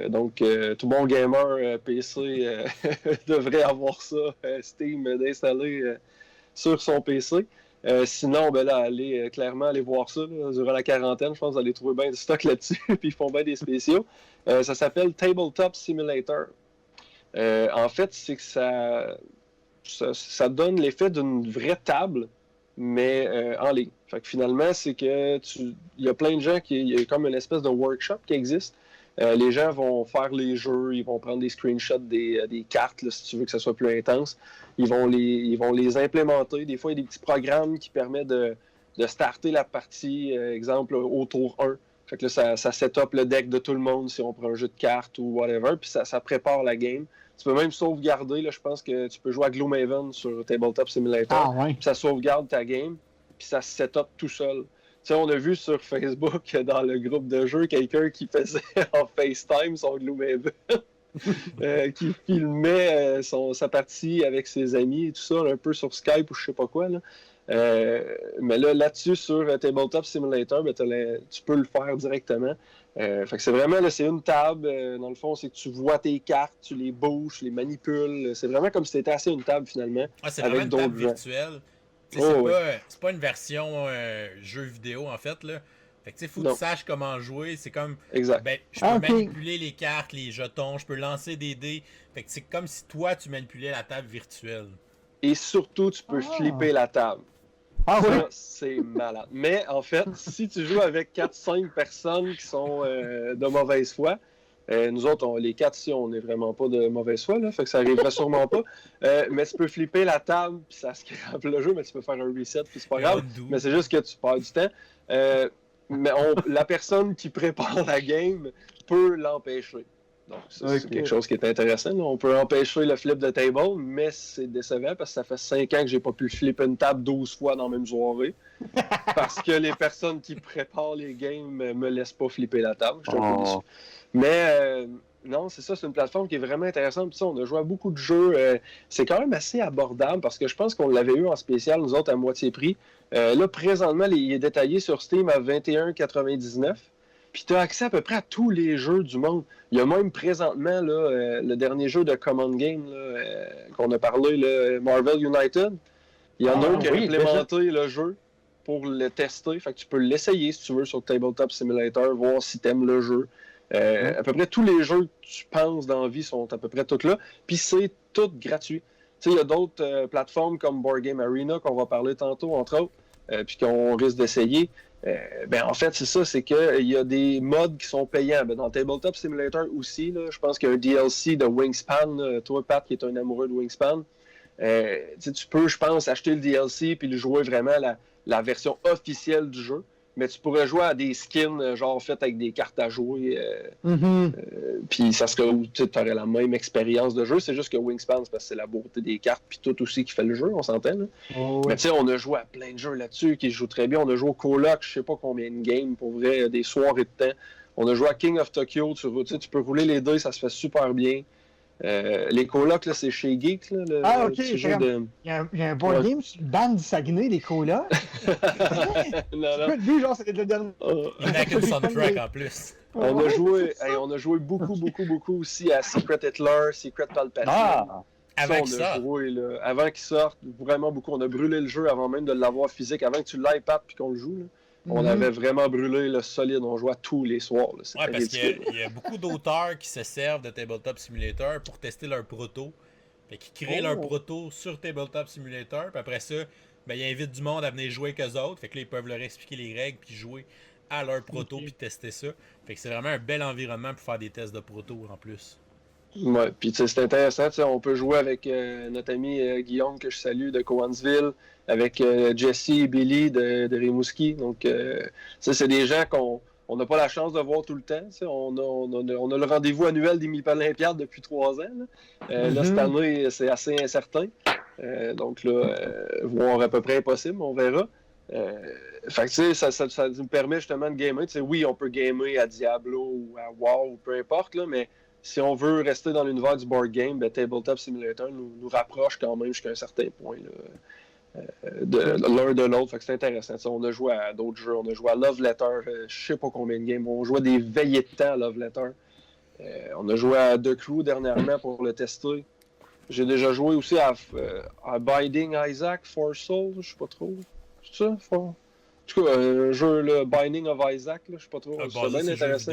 Donc, tout bon gamer PC devrait avoir ça, Steam, d'installer sur son PC. Sinon, clairement, aller voir ça durant la quarantaine. Je pense que vous allez trouver bien du stock là-dessus, puis ils font bien des spéciaux. Ça s'appelle Tabletop Simulator. En fait, c'est que ça donne l'effet d'une vraie table, mais en ligne. Fait que finalement, c'est que il y a plein de gens il y a comme une espèce de workshop qui existe. Les gens vont faire les jeux, ils vont prendre des screenshots des cartes, là, si tu veux que ça soit plus intense. Ils vont les implémenter. Des fois, il y a des petits programmes qui permettent de starter la partie, exemple, au tour 1. Fait que là, ça set up le deck de tout le monde si on prend un jeu de cartes ou whatever, puis ça prépare la game. Tu peux même sauvegarder, là, je pense que tu peux jouer à Gloomhaven sur Tabletop Simulator. Ah ouais. Puis ça sauvegarde ta game, puis ça se set up tout seul. Tu sais, on a vu sur Facebook, dans le groupe de jeu, quelqu'un qui faisait en FaceTime son Gloomhaven, qui filmait sa partie avec ses amis et tout ça, un peu sur Skype ou je sais pas quoi. Là. Mais là-dessus, sur Tabletop Simulator, tu peux le faire directement. Fait que c'est vraiment, là, c'est une table. Dans le fond, c'est que tu vois tes cartes, tu les bouges, tu les manipules. C'est vraiment comme si tu étais assis à une table, finalement. Ah, c'est vraiment une table virtuelle. C'est pas une version jeu vidéo, en fait, là. Fait que tu sais, faut que tu saches comment jouer. C'est comme, exact. Je peux manipuler les cartes, les jetons, je peux lancer des dés. Fait que c'est comme si toi, tu manipulais la table virtuelle. Et surtout, tu peux flipper la table. Ah oui? C'est malade. Mais en fait, si tu joues avec 4-5 personnes qui sont de mauvaise foi, nous autres, les 4 ici, on n'est vraiment pas de mauvaise foi, là, fait que ça arriverait sûrement pas. Mais tu peux flipper la table, puis ça scrape le jeu, mais tu peux faire un reset, puis c'est pas grave. Mais c'est juste que tu perds du temps. Mais la personne qui prépare la game peut l'empêcher. Donc, c'est quelque chose qui est intéressant. Là. On peut empêcher le flip de table, mais c'est décevant parce que ça fait 5 ans que j'ai pas pu flipper une table 12 fois dans la même soirée. Parce que les personnes qui préparent les games me laissent pas flipper la table. Je suis un peu déçu. Mais non, c'est ça, c'est une plateforme qui est vraiment intéressante. Puis ça, on a joué à beaucoup de jeux. C'est quand même assez abordable parce que je pense qu'on l'avait eu en spécial, nous autres, à moitié prix. Là, présentement, il est détaillé sur Steam à 21,99$. Puis tu as accès à peu près à tous les jeux du monde. Il y a même présentement là, le dernier jeu de Common Game qu'on a parlé, là, Marvel United. Il y en a un qui a implémenté le jeu pour le tester. Fait que tu peux l'essayer si tu veux sur Tabletop Simulator, voir si tu aimes le jeu. À peu près tous les jeux que tu penses dans la vie sont à peu près tous là. Puis c'est tout gratuit. Tu sais, il y a d'autres plateformes comme Board Game Arena qu'on va parler tantôt, entre autres, puis qu'on risque d'essayer. En fait, c'est ça, c'est qu'il y a des modes qui sont payants. Dans Tabletop Simulator aussi, là, je pense qu'il y a un DLC de Wingspan. Là, toi, Pat, qui est un amoureux de Wingspan, tu peux, je pense, acheter le DLC puis le jouer vraiment la version officielle du jeu. Mais tu pourrais jouer à des skins, genre faites avec des cartes à jouer. Puis ça serait où tu aurais la même expérience de jeu. C'est juste que Wingspan, c'est parce que c'est la beauté des cartes, puis tout aussi qui fait le jeu, on s'entend. Là. Mais tu sais, on a joué à plein de jeux là-dessus qui jouent très bien. On a joué au Coloc, je sais pas combien de games, pour vrai, des soirées de temps. On a joué à King of Tokyo, tu peux rouler les dés, ça se fait super bien. Les colocs, là, c'est chez Geek. Là, ok. Il y a un board game sur le band du Saguenay, les colocs. non. Lui, genre, c'était le dernier. Il n'a qu'une soundtrack en plus. On a joué beaucoup aussi à Secret Hitler, Secret Palpatine. Avant qu'il sorte. Avant qu'il sorte, vraiment beaucoup. On a brûlé le jeu avant même de l'avoir physique, avant que tu l'iPad puis qu'on le joue. Là. On avait vraiment brûlé le solide, on jouait tous les soirs. Là. Parce qu'il y a beaucoup d'auteurs qui se servent de Tabletop Simulator pour tester leur proto. Fait qu'ils créent leur proto sur Tabletop Simulator, puis après ça, ils invitent du monde à venir jouer avec eux autres. Fait que là, ils peuvent leur expliquer les règles, puis jouer à leur proto, puis tester ça. Fait que c'est vraiment un bel environnement pour faire des tests de proto en plus. Ouais, puis c'est intéressant, on peut jouer avec notre ami Guillaume, que je salue, de Cowansville, avec Jesse et Billy de Rimouski. Donc, c'est des gens qu'on n'a pas la chance de voir tout le temps. On a le rendez-vous annuel des Mille Olympiades depuis 3 ans. Là, cette année, c'est assez incertain. Donc là, voir à peu près impossible, on verra. Fait que tu sais, ça nous permet justement de gamer. Tu sais, oui, on peut gamer à Diablo ou à WoW ou peu importe, là, mais si on veut rester dans l'univers du board game, ben, Tabletop Simulator nous rapproche quand même jusqu'à un certain point là, de l'un de l'autre. Fait que c'est intéressant. Tu sais, on a joué à d'autres jeux, on a joué à Love Letter, je sais pas combien de games. On jouait des veillées de temps à Love Letter. On a joué à The Crew dernièrement pour le tester. J'ai déjà joué aussi à Binding Isaac, For Souls, je sais pas trop. C'est ça? En tout cas, un jeu, le Binding of Isaac, là, je sais pas trop. C'était bien intéressant.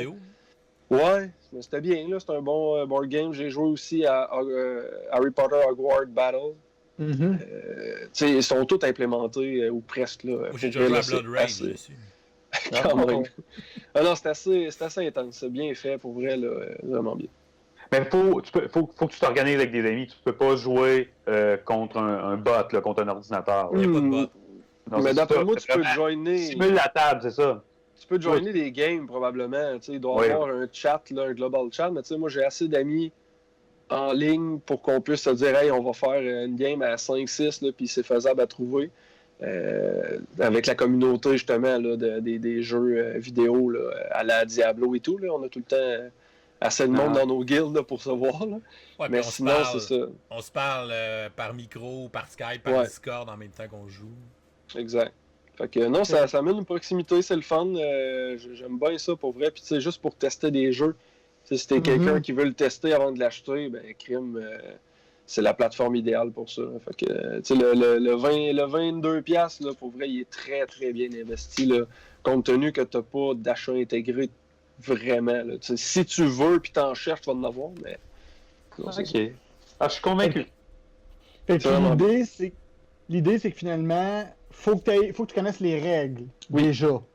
Ouais, mais c'était bien, là. C'était un bon board game. J'ai joué aussi à Harry Potter Hogwarts Battle. Mhm. Ils sont tous implémentés, ou presque, là. J'ai déjà joué à Blood Rage dessus. Quand même. Ah non, c'est assez intense. C'est bien fait, pour vrai, là, vraiment bien. Mais faut que tu t'organises avec des amis. Tu peux pas jouer contre un bot, là, contre un ordinateur. Il n'y a pas de bot. Non, mais d'après moi, tu peux vraiment joiner. Simule la table, c'est ça. Tu peux joiner des games, probablement. Il doit y avoir un chat, là, un global chat. Mais moi, j'ai assez d'amis en ligne pour qu'on puisse se dire, hey, on va faire une game à 5-6, puis c'est faisable à trouver. Avec la communauté, justement, là, des jeux vidéo là, à la Diablo et tout. Là, on a tout le temps assez de monde dans nos guildes là, pour se voir. Là. Ouais, mais sinon, c'est ça. On se parle par micro, par Skype, par Discord en même temps qu'on joue. Exact. Fait que non, ça amène une proximité, c'est le fun. J'aime bien ça pour vrai. Puis tu sais, juste pour tester des jeux, si t'es quelqu'un qui veut le tester avant de l'acheter, ben Crime, c'est la plateforme idéale pour ça. Fait que tu sais, le 22$, là, pour vrai, il est très très bien investi, là, compte tenu que t'as pas d'achat intégré vraiment. Là. Si tu veux puis t'en cherches, tu vas en avoir, mais. Non, ok. Ah, je suis convaincu. Fait que l'idée, c'est que finalement, faut que tu connaisses les règles déjà. OK.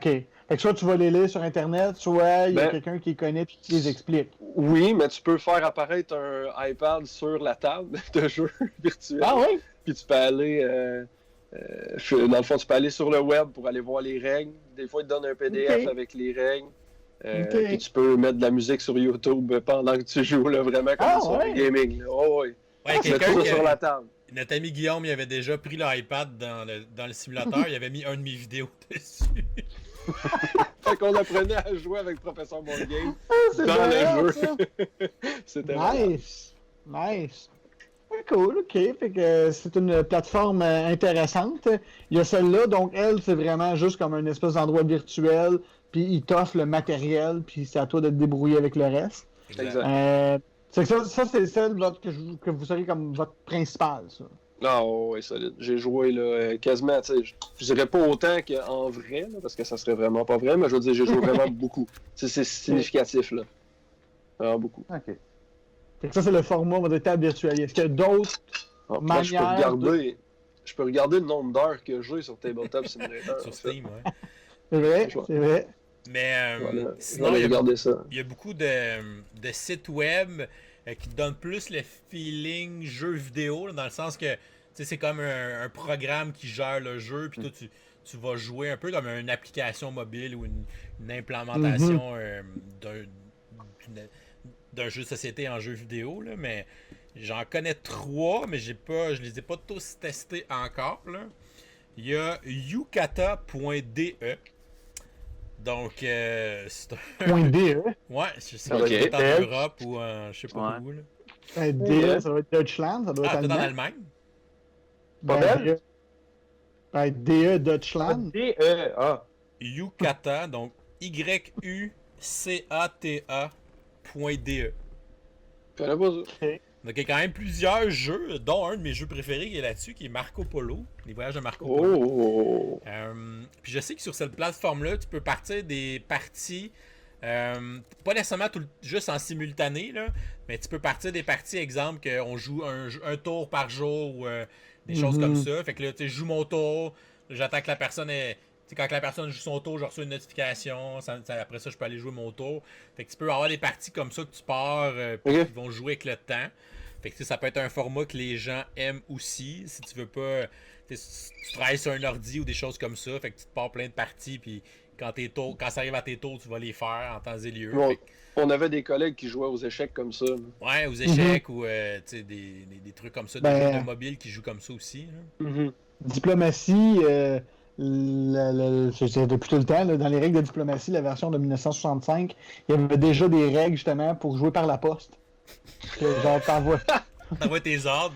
Fait que soit tu vas les lire sur Internet, soit il y a quelqu'un qui les connaît et qui les explique. Oui, mais tu peux faire apparaître un iPad sur la table de jeu virtuel. Ah oui? Puis tu peux aller... dans le fond, tu peux aller sur le web pour aller voir les règles. Des fois, ils te donnent un PDF avec les règles. Puis tu peux mettre de la musique sur YouTube pendant que tu joues, là, vraiment comme sur le gaming. Oh, oui. Ouais, quelqu'un sur la table. Notre ami Guillaume, il avait déjà pris l'iPad dans le simulateur, il avait mis une de mes vidéos dessus. Fait qu'on apprenait à jouer avec Professeur Board Game dans le jeu. C'était nice. Cool, ok. Fait que c'est une plateforme intéressante. Il y a celle-là, donc elle, c'est vraiment juste comme un espèce d'endroit virtuel, puis il t'offre le matériel, puis c'est à toi de te débrouiller avec le reste. Exact. Ça c'est celle que vous savez comme votre principale, ça. Ah oui, solide. J'ai joué là, quasiment, tu sais, je dirais pas autant qu'en vrai, là, parce que ça serait vraiment pas vrai, mais je veux dire, j'ai joué vraiment beaucoup. C'est significatif, là. Vraiment beaucoup. OK. Fait que ça, c'est le format de table virtuelle. Est-ce qu'il y a d'autres manières je peux regarder le nombre d'heures que j'ai sur Tabletop Simulator. Sur Steam, ouais. C'est vrai. Mais voilà. sinon, il y a beaucoup de sites web qui te donnent plus le feeling jeu vidéo, là, dans le sens que c'est comme un programme qui gère le jeu, puis toi, tu vas jouer un peu comme une application mobile ou une implémentation d'un jeu de société en jeu vidéo, là, mais j'en connais 3, mais je les ai pas tous testés encore. Là. Il y a yukata.de. Donc, c'est un... .de? Ouais, je sais pas si c'est en Europe ou je sais pas où. Là. DE, ça doit être Deutschland, ça doit être en Allemagne. DE Deutschland. DE, Yukata, donc YUCATA.de. Donc, il y a quand même plusieurs jeux, dont un de mes jeux préférés qui est là-dessus, qui est Marco Polo, les voyages de Marco Polo. Puis je sais que sur cette plateforme-là, tu peux partir des parties, pas nécessairement juste en simultané, là, mais tu peux partir des parties, exemple, qu'on joue un tour par jour ou des choses comme ça. Fait que là, tu sais, je joue mon tour, j'attends que la personne ait... quand la personne joue son tour, je reçois une notification. Après ça, je peux aller jouer mon tour. Fait que tu peux avoir des parties comme ça que tu pars puis qui vont jouer avec le temps. Fait que ça peut être un format que les gens aiment aussi. Si tu veux pas... Si tu travailles sur un ordi ou des choses comme ça, fait que tu te pars plein de parties puis quand ça arrive à tes tours, tu vas les faire en temps et lieu. Bon, Fait que- on avait des collègues qui jouaient aux échecs comme ça. ouais, aux échecs ou tu sais, des trucs comme ça, des Ben, jeux de mobile qui jouent comme ça aussi. Là. Mhm. Diplomatie, c'est depuis tout le temps, là, dans les règles de diplomatie, la version de 1965, il y avait déjà des règles justement pour jouer par la poste. Que, genre, T'envoies tes ordres.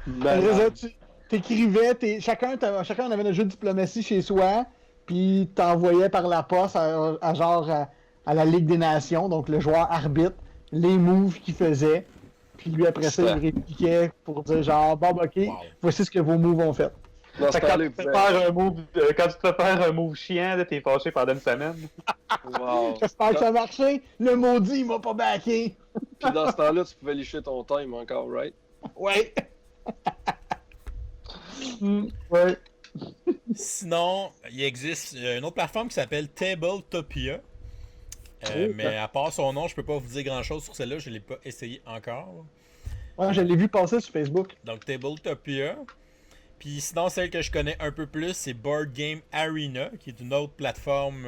Malade. tu t'écrivais, chacun avait un jeu de diplomatie chez soi, puis t'envoyais par la poste à la Ligue des Nations, donc le joueur arbitre, les moves qu'il faisait, puis lui après ça, il répliquait pour dire genre, bon, ok, Wow. voici ce que vos moves ont fait. Dans ce Fait que quand temps-là, tu te fais faire un move, quand tu te fais faire un move chiant, là, t'es fâché pendant une semaine. wow. J'espère que ça a marché. Le maudit, il m'a pas backé. Puis dans ce temps-là, tu pouvais licher ton time encore, right? Ouais. Ouais. Sinon, il existe une autre plateforme qui s'appelle Tabletopia. Mais à part son nom, je peux pas vous dire grand chose sur celle-là, je l'ai pas essayé encore. Ouais, je l'ai vu passer sur Facebook. Donc Tabletopia. Puis sinon, celle que je connais un peu plus, c'est Board Game Arena, qui est une autre plateforme,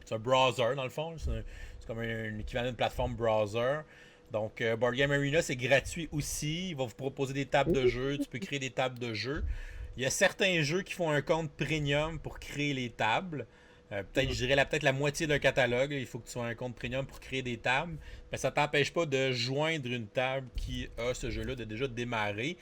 c'est un browser dans le fond. C'est comme un équivalent d'une plateforme browser. Donc Board Game Arena, c'est gratuit aussi. Il va vous proposer des tables de jeu. Tu peux créer des tables de jeu. Il y a certains jeux qui font un compte premium pour créer les tables. Peut-être, je dirais peut-être la moitié d'un catalogue. Il faut que tu sois un compte premium pour créer des tables. Mais ça t'empêche pas de joindre une table qui a ce jeu-là de déjà démarrer.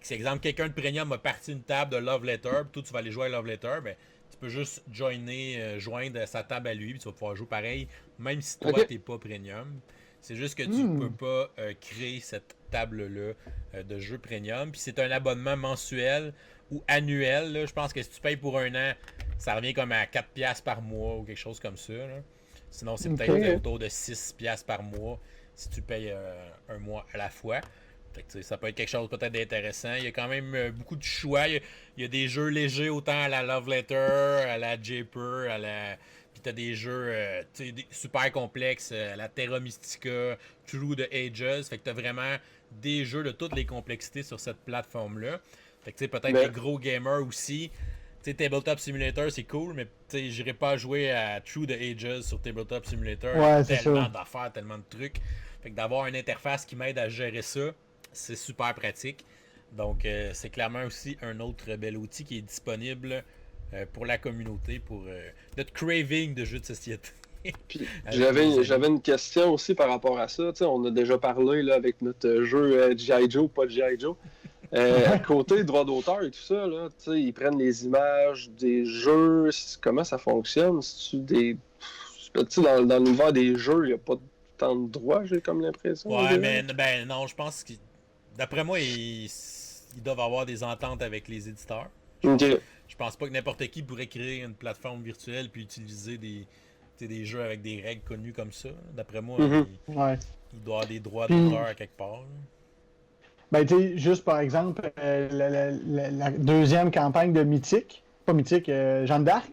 Si, exemple, quelqu'un de premium a parti une table de Love Letter, puis toi, tu vas aller jouer à Love Letter, ben, tu peux juste joindre sa table à lui, puis tu vas pouvoir jouer pareil, même si toi, t'es pas premium. C'est juste que tu peux pas créer cette table-là de jeu premium. Puis c'est un abonnement mensuel ou annuel. Là. Je pense que si tu payes pour un an, ça revient comme à 4$ par mois ou quelque chose comme ça. Là. Sinon, c'est peut-être autour de 6$ par mois si tu payes un mois à la fois. Fait que, ça peut être quelque chose peut-être d'intéressant. Il y a quand même beaucoup de choix. Il y a des jeux légers autant à la Love Letter, à la Japer, à la... Puis t'as des jeux super complexes, à la Terra Mystica, Through the Ages. Fait que t'as vraiment des jeux de toutes les complexités sur cette plateforme-là. Fait que peut-être les gros gamers aussi. T'sais, Tabletop Simulator, c'est cool, mais j'irai pas jouer à Through the Ages sur Tabletop Simulator. Ouais, tellement d'affaires, tellement de trucs. Fait que d'avoir une interface qui m'aide à gérer ça, c'est super pratique. Donc, c'est clairement aussi un autre bel outil qui est disponible pour la communauté, pour notre craving de jeux de société. Puis, j'avais une question aussi par rapport à ça. T'sais, on a déjà parlé là, avec notre jeu G.I. Joe, pas G.I. Joe. Côté droit d'auteur et tout ça, là, ils prennent les images des jeux. Comment ça fonctionne? Dans l'univers des jeux, il n'y a pas tant de droits, j'ai comme l'impression. Ouais, mais ben, non, je pense que d'après moi, ils doivent avoir des ententes avec les éditeurs. Je pense pas que n'importe qui pourrait créer une plateforme virtuelle puis utiliser des jeux avec des règles connues comme ça. D'après moi, il doit avoir des droits d'auteur à quelque part. Ben, tu sais, juste par exemple, la deuxième campagne de Mythique, pas Mythique, Jeanne d'Arc,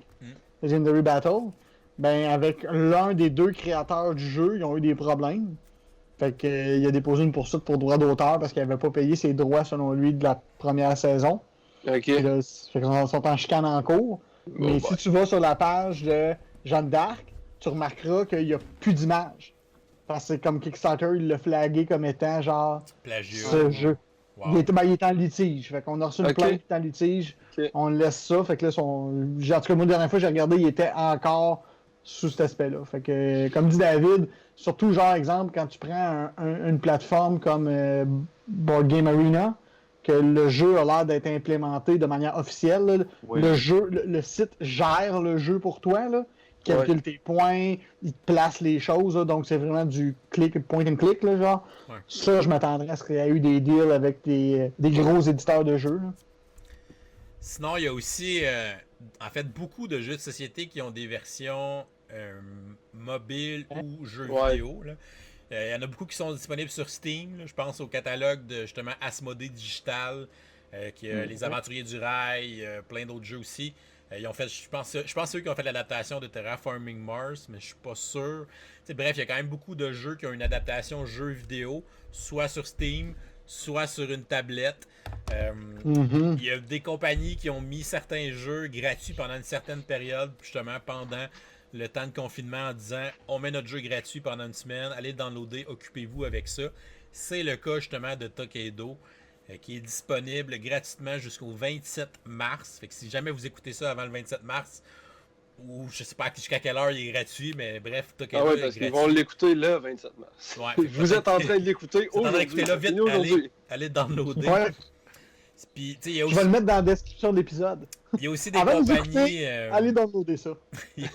Legendary Battle, ben, avec l'un des deux créateurs du jeu, ils ont eu des problèmes. Fait que, il a déposé une poursuite pour droit d'auteur parce qu'il n'avait pas payé ses droits, selon lui, de la première saison. OK. Là, fait qu'ils sont en chicane en cours. Mais si tu vas sur la page de Jeanne d'Arc, tu remarqueras qu'il n'y a plus d'images. Parce que comme Kickstarter, il l'a flagué comme étant genre plagiat. Ce jeu. Wow. Il est en litige. Fait qu'on a reçu une plainte qui est en litige. On laisse ça. Fait que là, en tout cas, moi, la dernière fois que j'ai regardé, il était encore sous cet aspect-là. Fait que, comme dit David, surtout, genre, exemple, quand tu prends une plateforme comme Board Game Arena, que le jeu a l'air d'être implémenté de manière officielle, là, le site gère le jeu pour toi, là. Calcule tes points, il te place les choses, là, donc c'est vraiment du point and click, là, genre. Ouais. Ça, je m'attendrais à ce qu'il y ait eu des deals avec des gros éditeurs de jeux. Là. Sinon, il y a aussi, en fait, beaucoup de jeux de société qui ont des versions mobiles ou jeux vidéo. Il y en a beaucoup qui sont disponibles sur Steam. Là. Je pense au catalogue de, justement, Asmodée Digital, qui a Les Aventuriers du Rail, plein d'autres jeux aussi. Ils ont fait, je pense eux qui ont fait l'adaptation de Terraforming Mars, mais je suis pas sûr. T'sais, bref, il y a quand même beaucoup de jeux qui ont une adaptation jeu vidéo, soit sur Steam, soit sur une tablette. Il y a des compagnies qui ont mis certains jeux gratuits pendant une certaine période, justement pendant le temps de confinement en disant on met notre jeu gratuit pendant une semaine, allez le downloader, occupez-vous avec ça. C'est le cas justement de Tokaido qui est disponible gratuitement jusqu'au 27 mars. Fait que si jamais vous écoutez ça avant le 27 mars, ou je sais pas jusqu'à quelle heure il est gratuit, mais bref, Tokaido Ah ouais, est parce qu'ils gratuit. vont l'écouter le 27 mars. Ouais, Vous êtes en train de l'écouter vous êtes en train aujourd'hui. d'écouter là, vite, Aujourd'hui. allez downloader. Ouais, Puis, tu sais, il y a je aussi, vais le mettre dans la description de l'épisode. il y a aussi des Avant de vous compagnies. écouter, Allez downloader ça. Il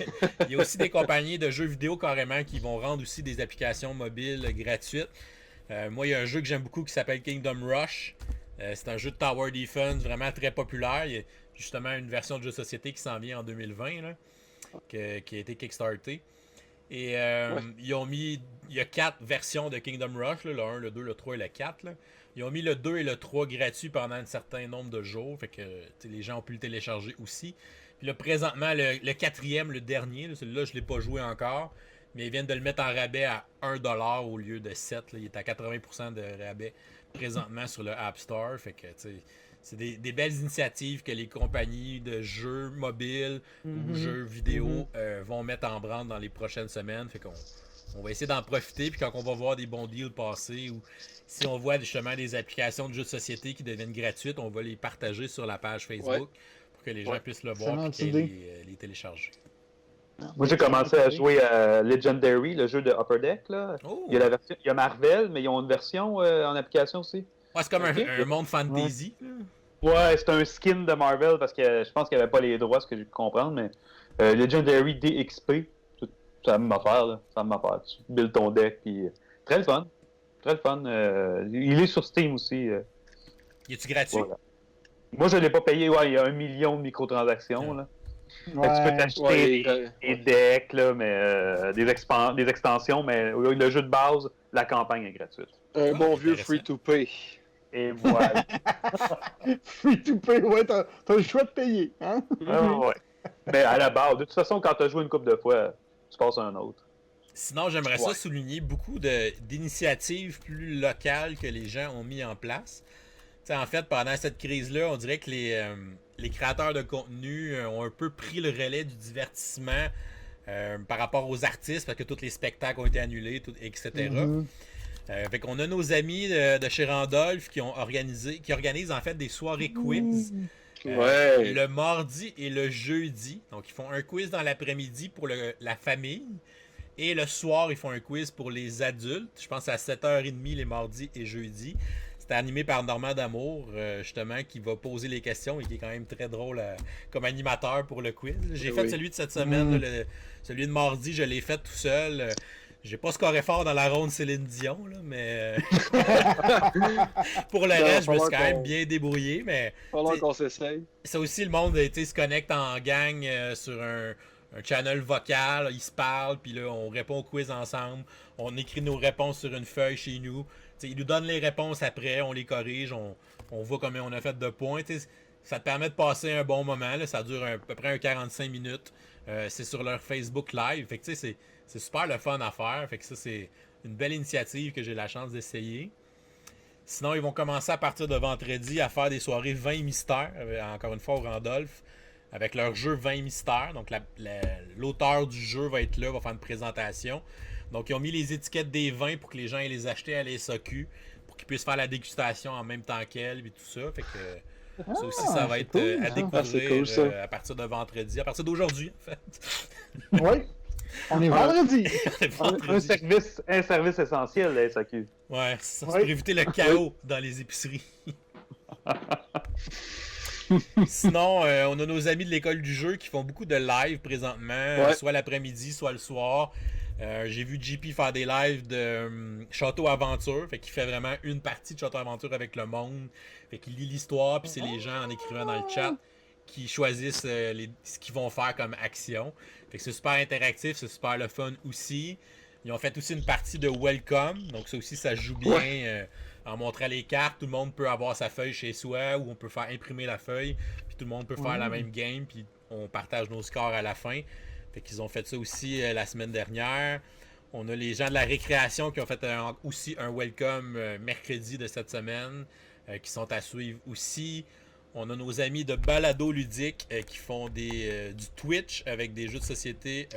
y a aussi des compagnies de jeux vidéo carrément qui vont rendre aussi des applications mobiles gratuites. Moi, il y a un jeu que j'aime beaucoup qui s'appelle Kingdom Rush. C'est un jeu de Tower Defense vraiment très populaire. Il y a justement une version de jeu de société qui s'en vient en 2020 là, qui a été kickstarté. Et ils ont mis. Il y a 4 versions de Kingdom Rush, là, le 1, le 2, le 3 et le 4. Là. Ils ont mis le 2 et le 3 gratuits pendant un certain nombre de jours. Fait que les gens ont pu le télécharger aussi. Puis là, présentement, le quatrième, le dernier, là, celui-là, je ne l'ai pas joué encore. Mais ils viennent de le mettre en rabais à 1$ au lieu de 7$. Là. Il est à 80% de rabais présentement sur le App Store. Fait que, c'est des belles initiatives que les compagnies de jeux mobiles ou jeux vidéo vont mettre en branle dans les prochaines semaines. Fait qu'on va essayer d'en profiter. Puis quand on va voir des bons deals passer ou si on voit justement des applications de jeux de société qui deviennent gratuites, on va les partager sur la page Facebook pour que les gens puissent le voir et les télécharger. Moi, j'ai commencé à jouer à Legendary, le jeu de Upper Deck. Là. Oh. Il y a Marvel, mais ils ont une version en application aussi. Ouais, c'est comme un monde fantasy. Ouais, c'est un skin de Marvel parce que je pense qu'il n'y avait pas les droits, ce que j'ai pu comprendre, mais Legendary DXP, c'est la même affaire, là. C'est la même affaire. Tu builds ton deck, puis très le fun. Très le fun. Il est sur Steam aussi. Y est-tu gratuit? Voilà. Moi, je ne l'ai pas payé. Ouais, il y a 1 million de microtransactions. Là. Ouais. Fait que tu peux t'acheter des decks, là, mais, des extensions, mais le jeu de base, la campagne est gratuite. Un bon vieux intéressant. free-to-pay. Et voilà. Free to pay, ouais, t'as le choix de payer. Hein? Ouais. Mais à la base, de toute façon, quand tu as joué une couple de fois, tu passes à un autre. Sinon, j'aimerais ça souligner beaucoup d'initiatives plus locales que les gens ont mis en place. T'sais, en fait, pendant cette crise-là, on dirait que les créateurs de contenu ont un peu pris le relais du divertissement par rapport aux artistes, parce que tous les spectacles ont été annulés, etc. Fait qu'on a nos amis de chez Randolph qui organisent en fait des soirées quiz. Le mardi et le jeudi. Donc, ils font un quiz dans l'après-midi pour la famille. Et le soir, ils font un quiz pour les adultes. Je pense à 7h30 les mardis et jeudis. C'est animé par Normand D'Amour, justement, qui va poser les questions et qui est quand même très drôle comme animateur pour le quiz. J'ai fait celui de cette semaine, là, celui de mardi, je l'ai fait tout seul. J'ai pas scoré fort dans la ronde Céline Dion, là, mais pour le reste, je me suis quand même bien débrouillé. Mais Pendant qu'on s'essaye. ça aussi, le monde se connecte en gang sur un channel vocal, là, ils se parlent, puis là, on répond au quiz ensemble. On écrit nos réponses sur une feuille chez nous. T'sais, ils nous donnent les réponses après, on les corrige, on voit combien on a fait de points. Ça te permet de passer un bon moment. Là, ça dure à peu près 45 minutes. C'est sur leur Facebook Live. Fait que c'est super le fun à faire. Fait que ça, c'est une belle initiative que j'ai la chance d'essayer. Sinon, ils vont commencer à partir de vendredi à faire des soirées 20 mystères, encore une fois au Randolph, avec leur jeu 20 mystères. Donc, l'auteur du jeu va être là, va faire une présentation. Donc, ils ont mis les étiquettes des vins pour que les gens aient les acheter à la SAQ, pour qu'ils puissent faire la dégustation en même temps qu'elle, et tout ça. Fait que ça aussi, ça va être cool, à découvrir cool, à partir de vendredi, à partir d'aujourd'hui, en fait. Oui. On est vendredi. Un service essentiel, la SAQ. Ouais, ça pour éviter le chaos dans les épiceries. Sinon, on a nos amis de l'école du jeu qui font beaucoup de live présentement, soit l'après-midi, soit le soir. J'ai vu JP faire des lives de Château Aventure, fait qu'il fait vraiment une partie de Château Aventure avec le monde, fait qu'il lit l'histoire, puis c'est les gens en écrivant dans le chat qui choisissent ce qu'ils vont faire comme action. Fait que c'est super interactif, c'est super le fun aussi. Ils ont fait aussi une partie de Welcome, donc ça aussi ça joue bien en montrant les cartes. Tout le monde peut avoir sa feuille chez soi ou on peut faire imprimer la feuille, puis tout le monde peut faire la même game, puis on partage nos scores à la fin. Fait qu'ils ont fait ça aussi la semaine dernière. On a les gens de la récréation qui ont fait aussi un welcome mercredi de cette semaine qui sont à suivre aussi. On a nos amis de Balado Ludique qui font du Twitch avec des jeux de société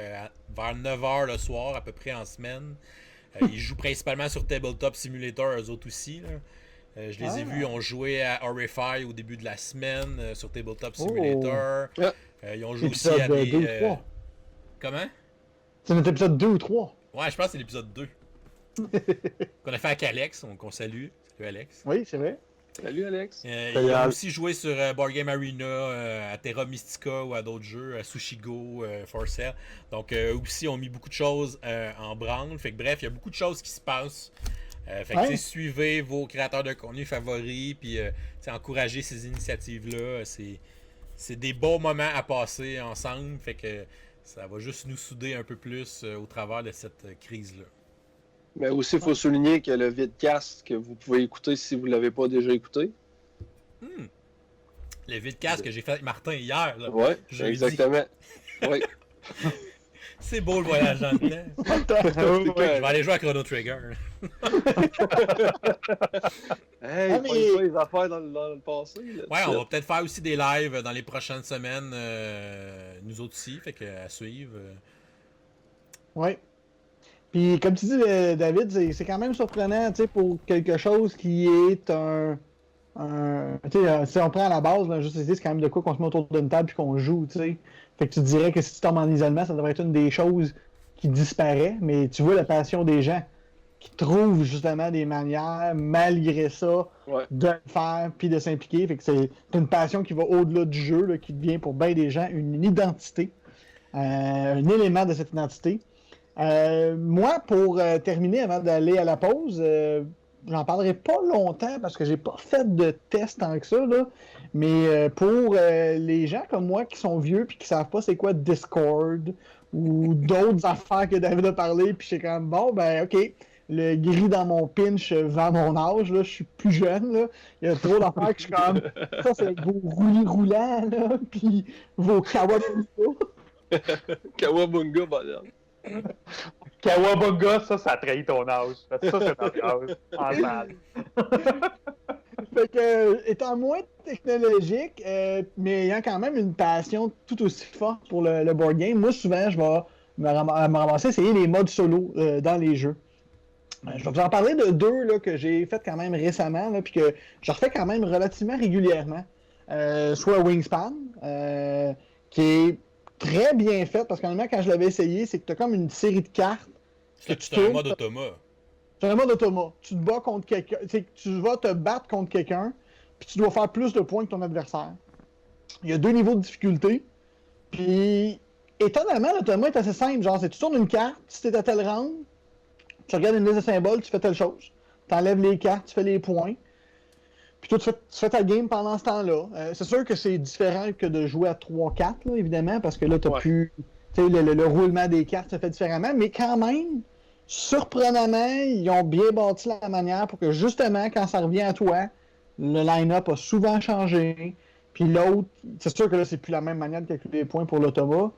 vers 9h le soir, à peu près en semaine. Ils jouent principalement sur Tabletop Simulator, eux autres aussi. Là. Je les ai vus, ils ont joué à Horrify au début de la semaine sur Tabletop Simulator. Ils ont joué aussi à des... Comment? C'est notre épisode 2 ou 3. Ouais, je pense que c'est l'épisode 2. Qu'on a fait avec Alex, qu'on salue. Salut Alex. Oui, c'est vrai. Salut Alex. Ils ont aussi joué sur Board Game Arena, à Terra Mystica ou à d'autres jeux, à Sushigo, For Sale. Donc eux aussi ont mis beaucoup de choses en branle. Fait que bref, il y a beaucoup de choses qui se passent. Fait que suivez vos créateurs de contenu favoris, puis encouragez ces initiatives-là. C'est des bons moments à passer ensemble. Fait que ça va juste nous souder un peu plus au travers de cette crise-là. Mais aussi, il faut souligner que le vidcast que vous pouvez écouter si vous ne l'avez pas déjà écouté. Le vidcast que j'ai fait avec Martin hier. Oui, exactement. Oui. C'est beau le voyage dans le temps. Je vais aller jouer à Chrono Trigger. Hey, pas les affaires dans le passé. Là, ouais, on va peut-être faire aussi des lives dans les prochaines semaines, nous autres aussi, fait que à suivre. Ouais. Puis comme tu dis, David, c'est quand même surprenant, tu sais, pour quelque chose qui est tu sais, si on prend à la base, là, juste c'est quand même de quoi qu'on se met autour d'une table puis qu'on joue, tu sais. Fait que tu dirais que si tu tombes en isolement, ça devrait être une des choses qui disparaît, mais tu vois la passion des gens qui trouvent justement des manières, malgré ça, de le faire puis de s'impliquer. Fait que c'est une passion qui va au-delà du jeu, là, qui devient pour bien des gens une identité, un élément de cette identité. Moi, pour terminer, avant d'aller à la pause, j'en parlerai pas longtemps parce que j'ai pas fait de test tant que ça, là. Mais pour les gens comme moi qui sont vieux puis qui savent pas c'est quoi Discord ou d'autres affaires que David a parlé, puis c'est comme bon, ben ok, le gris dans mon pinch vend mon âge, là, je suis plus jeune, là. Il y a trop d'affaires que je suis comme ça, c'est vos roulis roulants, là, puis vos kawabunga. Kawabunga, bonhomme. Kawabunga, ça trahit ton âge. Ça, c'est notre âge. En salle. Fait que, étant moins technologique, mais ayant quand même une passion tout aussi forte pour le board game, moi, souvent, je vais me ramasser, essayer les modes solo dans les jeux. Je vais vous en parler de deux là, que j'ai fait quand même récemment, là, puis que je refais quand même relativement régulièrement. Soit Wingspan, qui est très bien fait, parce qu'honnêtement, quand je l'avais essayé, c'est que tu as comme une série de cartes. C'est un mode automa. C'est un mode automa. Tu te bats contre quelqu'un. Tu vas te battre contre quelqu'un, puis tu dois faire plus de points que ton adversaire. Il y a 2 niveaux de difficulté. Puis, étonnamment, l'automa est assez simple. Genre, c'est tu tournes une carte, si t'es à tel round, tu regardes une liste de symboles, tu fais telle chose. Tu enlèves les cartes, tu fais les points. Puis toi, tu fais ta game pendant ce temps-là. C'est sûr que c'est différent que de jouer à 3-4, là, évidemment, parce que là, tu as plus. Tu sais, le roulement des cartes se fait différemment, mais quand même, surprenamment, ils ont bien bâti la manière pour que justement, quand ça revient à toi, le line-up a souvent changé. Puis l'autre, c'est sûr que là, c'est plus la même manière de calculer les points pour l'automa,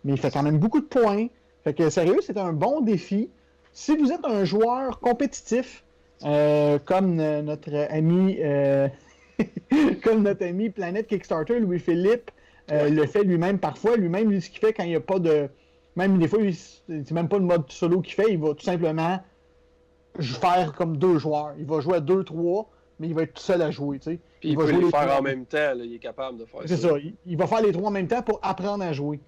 mais il fait quand même beaucoup de points. Fait que sérieux, c'est un bon défi. Si vous êtes un joueur compétitif, comme notre ami comme notre ami Planète Kickstarter, Louis-Philippe, le fait lui-même parfois. Lui-même, ce qu'il fait quand il n'y a pas de... Même des fois, c'est même pas le mode solo qu'il fait. Il va tout simplement faire comme 2 joueurs. Il va jouer à 2-3, mais il va être tout seul à jouer. Tu sais. Puis il peut les faire en même temps. Là, il est capable de faire ça. C'est ça. Il va faire les 3 en même temps pour apprendre à jouer.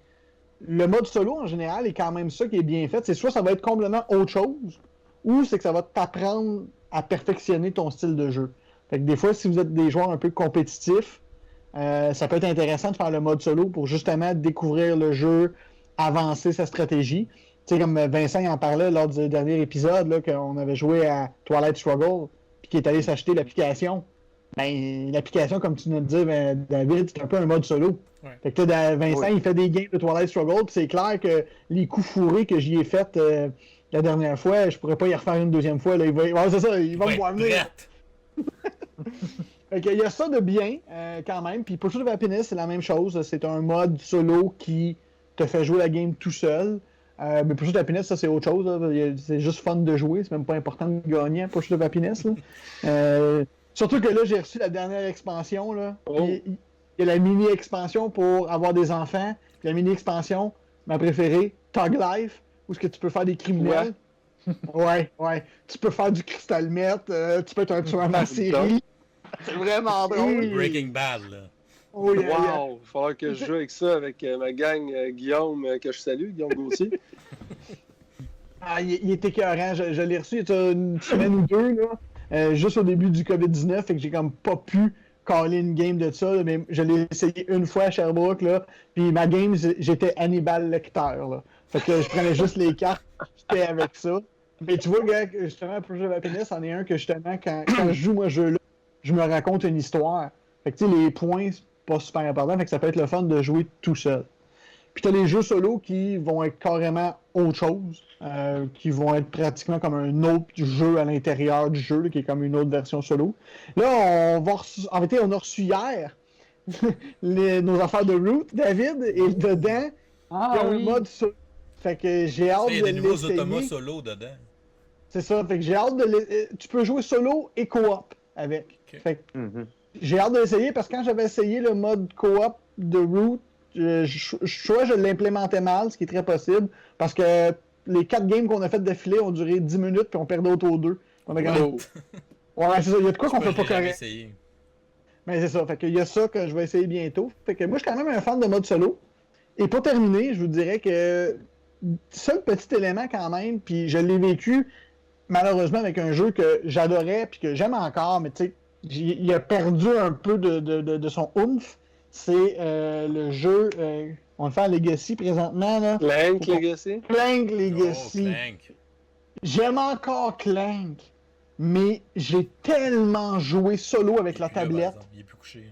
Le mode solo, en général, est quand même ça qui est bien fait. C'est soit ça va être complètement autre chose, ou c'est que ça va t'apprendre à perfectionner ton style de jeu. Fait que des fois, si vous êtes des joueurs un peu compétitifs, ça peut être intéressant de faire le mode solo pour justement découvrir le jeu, avancer sa stratégie. Tu sais, comme Vincent en parlait lors du dernier épisode, là, qu'on avait joué à Twilight Struggle, puis qu'il est allé s'acheter l'application. Ben, l'application, comme tu viens de dire, David, c'est un peu un mode solo. Ouais. Fait que là, Vincent, il fait des games de Twilight Struggle, puis c'est clair que les coups fourrés que j'y ai fait la dernière fois, je pourrais pas y refaire une deuxième fois. Là. Ouais, c'est ça, il va me voir venir. Fait qu'il y a ça de bien, quand même. Puis Pursuit of Happiness, c'est la même chose. C'est un mode solo qui te fait jouer la game tout seul. Mais Pursuit of Happiness, ça, c'est autre chose. Là. C'est juste fun de jouer. C'est même pas important de gagner à Pursuit of Happiness. Là. Surtout que là, j'ai reçu la dernière expansion. Là. Oh. Il y a la mini-expansion pour avoir des enfants. Puis la mini-expansion, ma préférée, Tug Life, où est-ce que tu peux faire des criminels. Ouais. Tu peux faire du crystal meth, tu peux être un tueur en série. C'est vraiment drôle. Breaking Bad, là. Oh, yeah, yeah. Wow! Il va falloir que je joue avec ça, avec ma gang Guillaume, que je salue, Guillaume Gauthier. Ah, il est écœurant. Je l'ai reçu il y a une semaine ou deux, là, juste au début du COVID-19, fait que j'ai comme pas pu caller une game de ça, là, mais je l'ai essayé une fois à Sherbrooke, là, puis ma game, j'étais Hannibal Lecter, là. Fait que je prenais juste les cartes, j'étais avec ça. Mais tu vois, gars, justement, Project of Happiness, c'en est un que justement, quand je joue moi jeu-là, je me raconte une histoire. Fait que tu sais, les points, c'est pas super important, fait que ça peut être le fun de jouer tout seul. Puis t'as les jeux solo qui vont être carrément autre chose, qui vont être pratiquement comme un autre jeu à l'intérieur du jeu, là, qui est comme une autre version solo. Là, en fait, on a reçu hier nos affaires de Root, David, et dedans, il y a un mode solo. Fait que j'ai hâte de Il y a des nouveaux automas l'essayer. solo dedans. C'est ça, fait que j'ai hâte de tu peux jouer solo et coop avec. Ok. Fait que j'ai hâte de l'essayer parce que quand j'avais essayé le mode coop de Root, soit je l'implémentais mal, ce qui est très possible, parce que les 4 games qu'on a fait d'affilée ont duré 10 minutes puis on perdait autour d'eux. On a gagné. Ouais, c'est ça, il y a de quoi qu'on peut pas correct. Essayé. Mais c'est ça, fait qu'il y a ça que je vais essayer bientôt. Fait que moi, je suis quand même un fan de mode solo. Et pour terminer, je vous dirais que seul petit élément quand même, puis je l'ai vécu malheureusement avec un jeu que j'adorais puis que j'aime encore, mais tu sais, il a perdu un peu de son oomph. C'est le jeu, on le fait à Legacy présentement, là. Clank Legacy? Clank Legacy. Oh, Clank. J'aime encore Clank, mais j'ai tellement joué solo avec la Là, par tablette exemple, il est plus couché.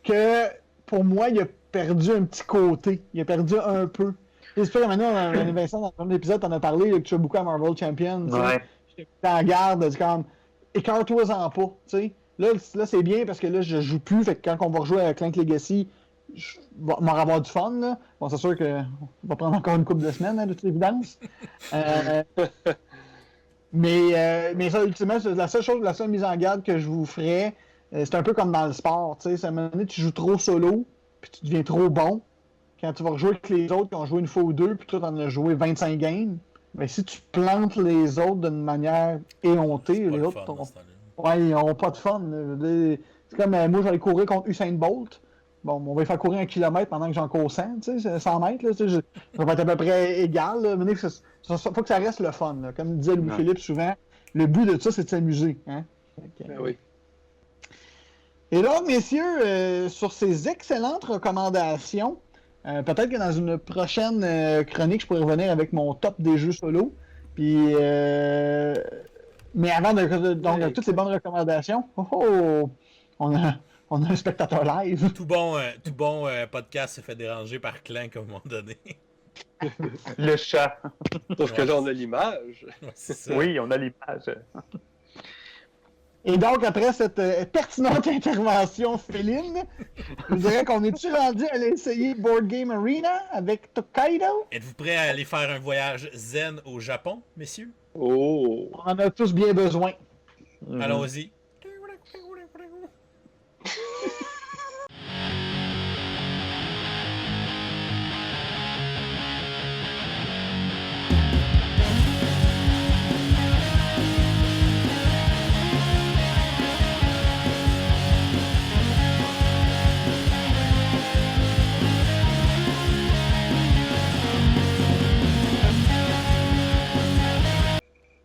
que pour moi, il a perdu un petit côté. Il a perdu un peu. J'espère que maintenant, Vincent, dans le premier épisode, t'en as parlé, que tu joues beaucoup à Marvel Champions. Ouais. J'étais en garde, c'est comme, écarte-toi-en pas, tu sais. Là, c'est bien parce que là, je joue plus, fait que quand on va rejouer à Clank Legacy, je vais m'en avoir du fun, là. Bon, c'est sûr qu'on va prendre encore une couple de semaines, hein, de toute évidence. Mais ça, ultimement, c'est la seule mise en garde que je vous ferais, c'est un peu comme dans le sport, tu sais. À un moment donné, tu joues trop solo, puis tu deviens trop bon. Quand tu vas rejouer avec les autres qui ont joué une fois ou deux, puis toi, t'en as joué 25 games, ben si tu plantes les autres d'une manière éhontée, C'est pas les le autres, fun dans ce temps-là. ouais, ils n'ont pas de fun. C'est comme moi, j'allais courir contre Usain Bolt. Bon, on va lui faire courir 1 kilomètre pendant que j'en cours 100, tu sais, 100 mètres, là, tu sais, ça va être à peu près égal. Là. Mais faut que ça reste le fun. Là. Comme disait Louis-Philippe souvent, le but de ça, c'est de s'amuser. Hein? Ben oui. Et donc, messieurs, sur ces excellentes recommandations, peut-être que dans une prochaine chronique, je pourrais revenir avec mon top des jeux solo. Puis, mais avant donc, avec toutes ces bonnes recommandations, on a un spectateur live. Tout bon podcast se fait déranger par Clank à un moment donné. Le chat. Sauf que là, on a l'image. Ouais, c'est ça. Oui, on a l'image. Et donc, après cette pertinente intervention féline, je dirais qu'on est-tu rendu à l'essayer Board Game Arena avec Tokaido? Êtes-vous prêts à aller faire un voyage zen au Japon, messieurs? Oh! On en a tous bien besoin. Allons-y.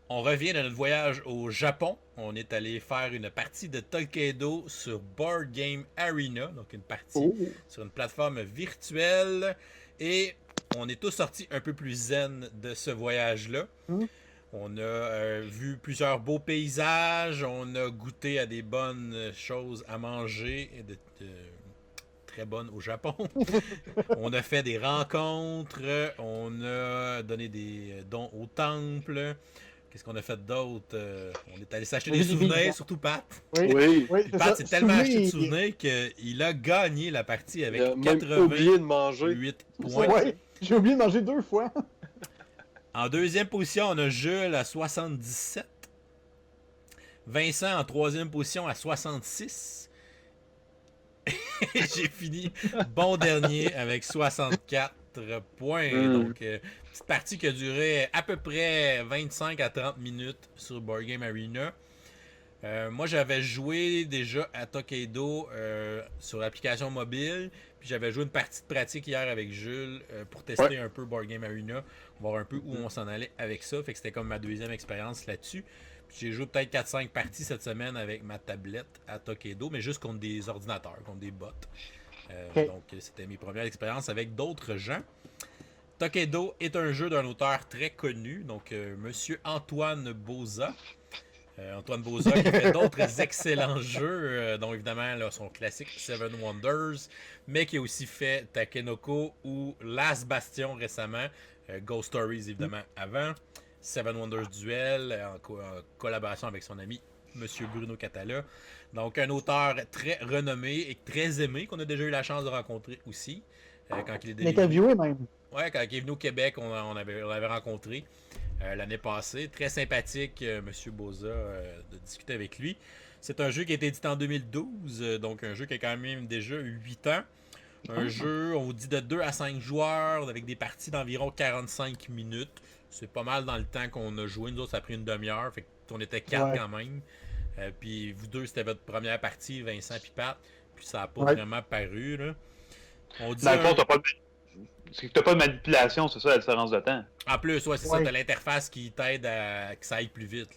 On revient de notre voyage au Japon. On est allé faire une partie de Tolkaido sur Board Game Arena, donc une partie sur une plateforme virtuelle. Et on est tous sortis un peu plus zen de ce voyage-là. On a vu plusieurs beaux paysages, on a goûté à des bonnes choses à manger, et très bonnes au Japon. On a fait des rencontres, on a donné des dons au temple. Qu'est-ce qu'on a fait d'autre? On est allé s'acheter des souvenirs, surtout Pat. Oui. Pat s'est tellement acheté de souvenirs qu'il a gagné la partie avec Il a même oublié de 88 manger. points. Ouais, j'ai oublié de manger 2 fois. En deuxième position, on a Jules à 77. Vincent en troisième position à 66. J'ai fini bon dernier avec 64 points. Donc, petite partie qui a duré à peu près 25 à 30 minutes sur Board Game Arena. Moi, j'avais joué déjà à Tokaido sur l'application mobile. Puis j'avais joué une partie de pratique hier avec Jules pour tester un peu Board Game Arena, voir un peu où on s'en allait avec ça. Fait que c'était comme ma deuxième expérience là-dessus. Puis j'ai joué peut-être 4-5 parties cette semaine avec ma tablette à Tokaido, mais juste contre des ordinateurs, contre des bots. Donc c'était mes premières expériences avec d'autres gens. Tokaido est un jeu d'un auteur très connu, donc Monsieur Antoine Boza. Antoine Boza qui a fait d'autres excellents jeux, dont évidemment là, son classique Seven Wonders, mais qui a aussi fait Takenoko ou Last Bastion récemment, Ghost Stories évidemment avant, Seven Wonders Duel en collaboration avec son ami Monsieur Bruno Catala. Donc un auteur très renommé et très aimé qu'on a déjà eu la chance de rencontrer aussi. Quand il est interviewé même. Ouais, quand il est venu au Québec, on l'avait rencontré l'année passée. Très sympathique, Monsieur Boza, de discuter avec lui. C'est un jeu qui a été édité en 2012, donc un jeu qui a quand même déjà 8 ans. Un jeu, on vous dit, de 2 à 5 joueurs, avec des parties d'environ 45 minutes. C'est pas mal dans le temps qu'on a joué. Nous autres, ça a pris une demi-heure, fait qu'on était 4 quand même. Puis vous deux, c'était votre première partie, Vincent et Pat. Puis ça n'a pas vraiment paru, là. On dit dans le fond, t'as pas de manipulation, c'est ça la différence de temps. En plus, ouais, c'est ça, t'as l'interface qui t'aide à que ça aille plus vite.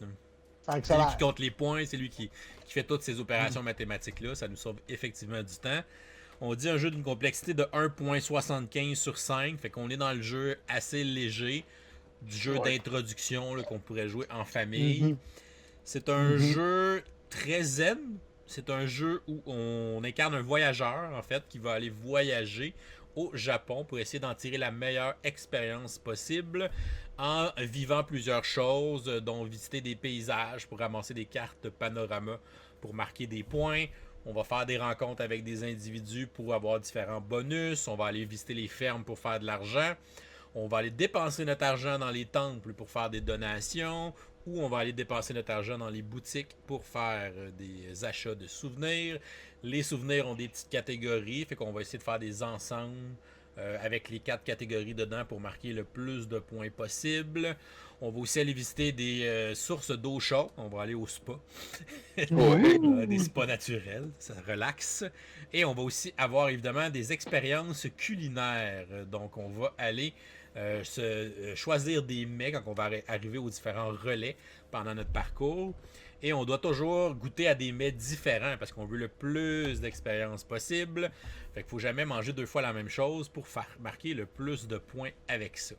C'est lui qui compte les points, c'est lui qui fait toutes ces opérations mathématiques-là. Ça nous sauve effectivement du temps. On dit un jeu d'une complexité de 1.75 sur 5, fait qu'on est dans le jeu assez léger, du jeu d'introduction là, qu'on pourrait jouer en famille. C'est un jeu très zen. C'est un jeu où on incarne un voyageur, en fait, qui va aller voyager au Japon pour essayer d'en tirer la meilleure expérience possible en vivant plusieurs choses, dont visiter des paysages pour ramasser des cartes panorama pour marquer des points. On va faire des rencontres avec des individus pour avoir différents bonus. On va aller visiter les fermes pour faire de l'argent. On va aller dépenser notre argent dans les temples pour faire des donations. Ou on va aller dépenser notre argent dans les boutiques pour faire des achats de souvenirs. Les souvenirs ont des petites catégories, fait qu'on va essayer de faire des ensembles avec les 4 catégories dedans pour marquer le plus de points possible. On va aussi aller visiter des sources d'eau chaude. On va aller au spa. Des spas naturels, ça relaxe. Et on va aussi avoir évidemment des expériences culinaires. Donc on va aller choisir des mets quand on va arriver aux différents relais pendant notre parcours. Et on doit toujours goûter à des mets différents parce qu'on veut le plus d'expérience possible. Fait qu'il faut jamais manger 2 fois la même chose pour faire marquer le plus de points avec ça.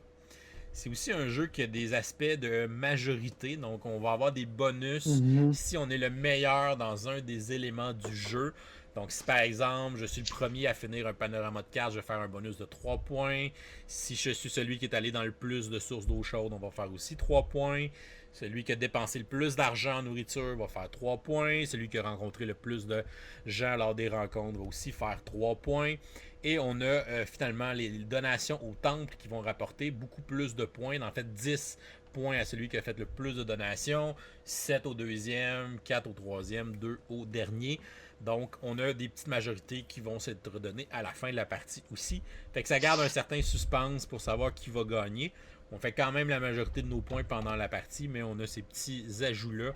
C'est aussi un jeu qui a des aspects de majorité, donc on va avoir des bonus si on est le meilleur dans un des éléments du jeu. Donc si par exemple je suis le premier à finir un panorama de cartes, je vais faire un bonus de 3 points. Si je suis celui qui est allé dans le plus de sources d'eau chaude, on va faire aussi 3 points. Celui qui a dépensé le plus d'argent en nourriture va faire 3 points. Celui qui a rencontré le plus de gens lors des rencontres va aussi faire 3 points. Et on a finalement les donations au temple qui vont rapporter beaucoup plus de points. En fait, 10 points à celui qui a fait le plus de donations, 7 au deuxième, 4 au troisième, 2 au dernier. Donc, on a des petites majorités qui vont s'être données à la fin de la partie aussi. Fait que ça garde un certain suspense pour savoir qui va gagner. On fait quand même la majorité de nos points pendant la partie, mais on a ces petits ajouts-là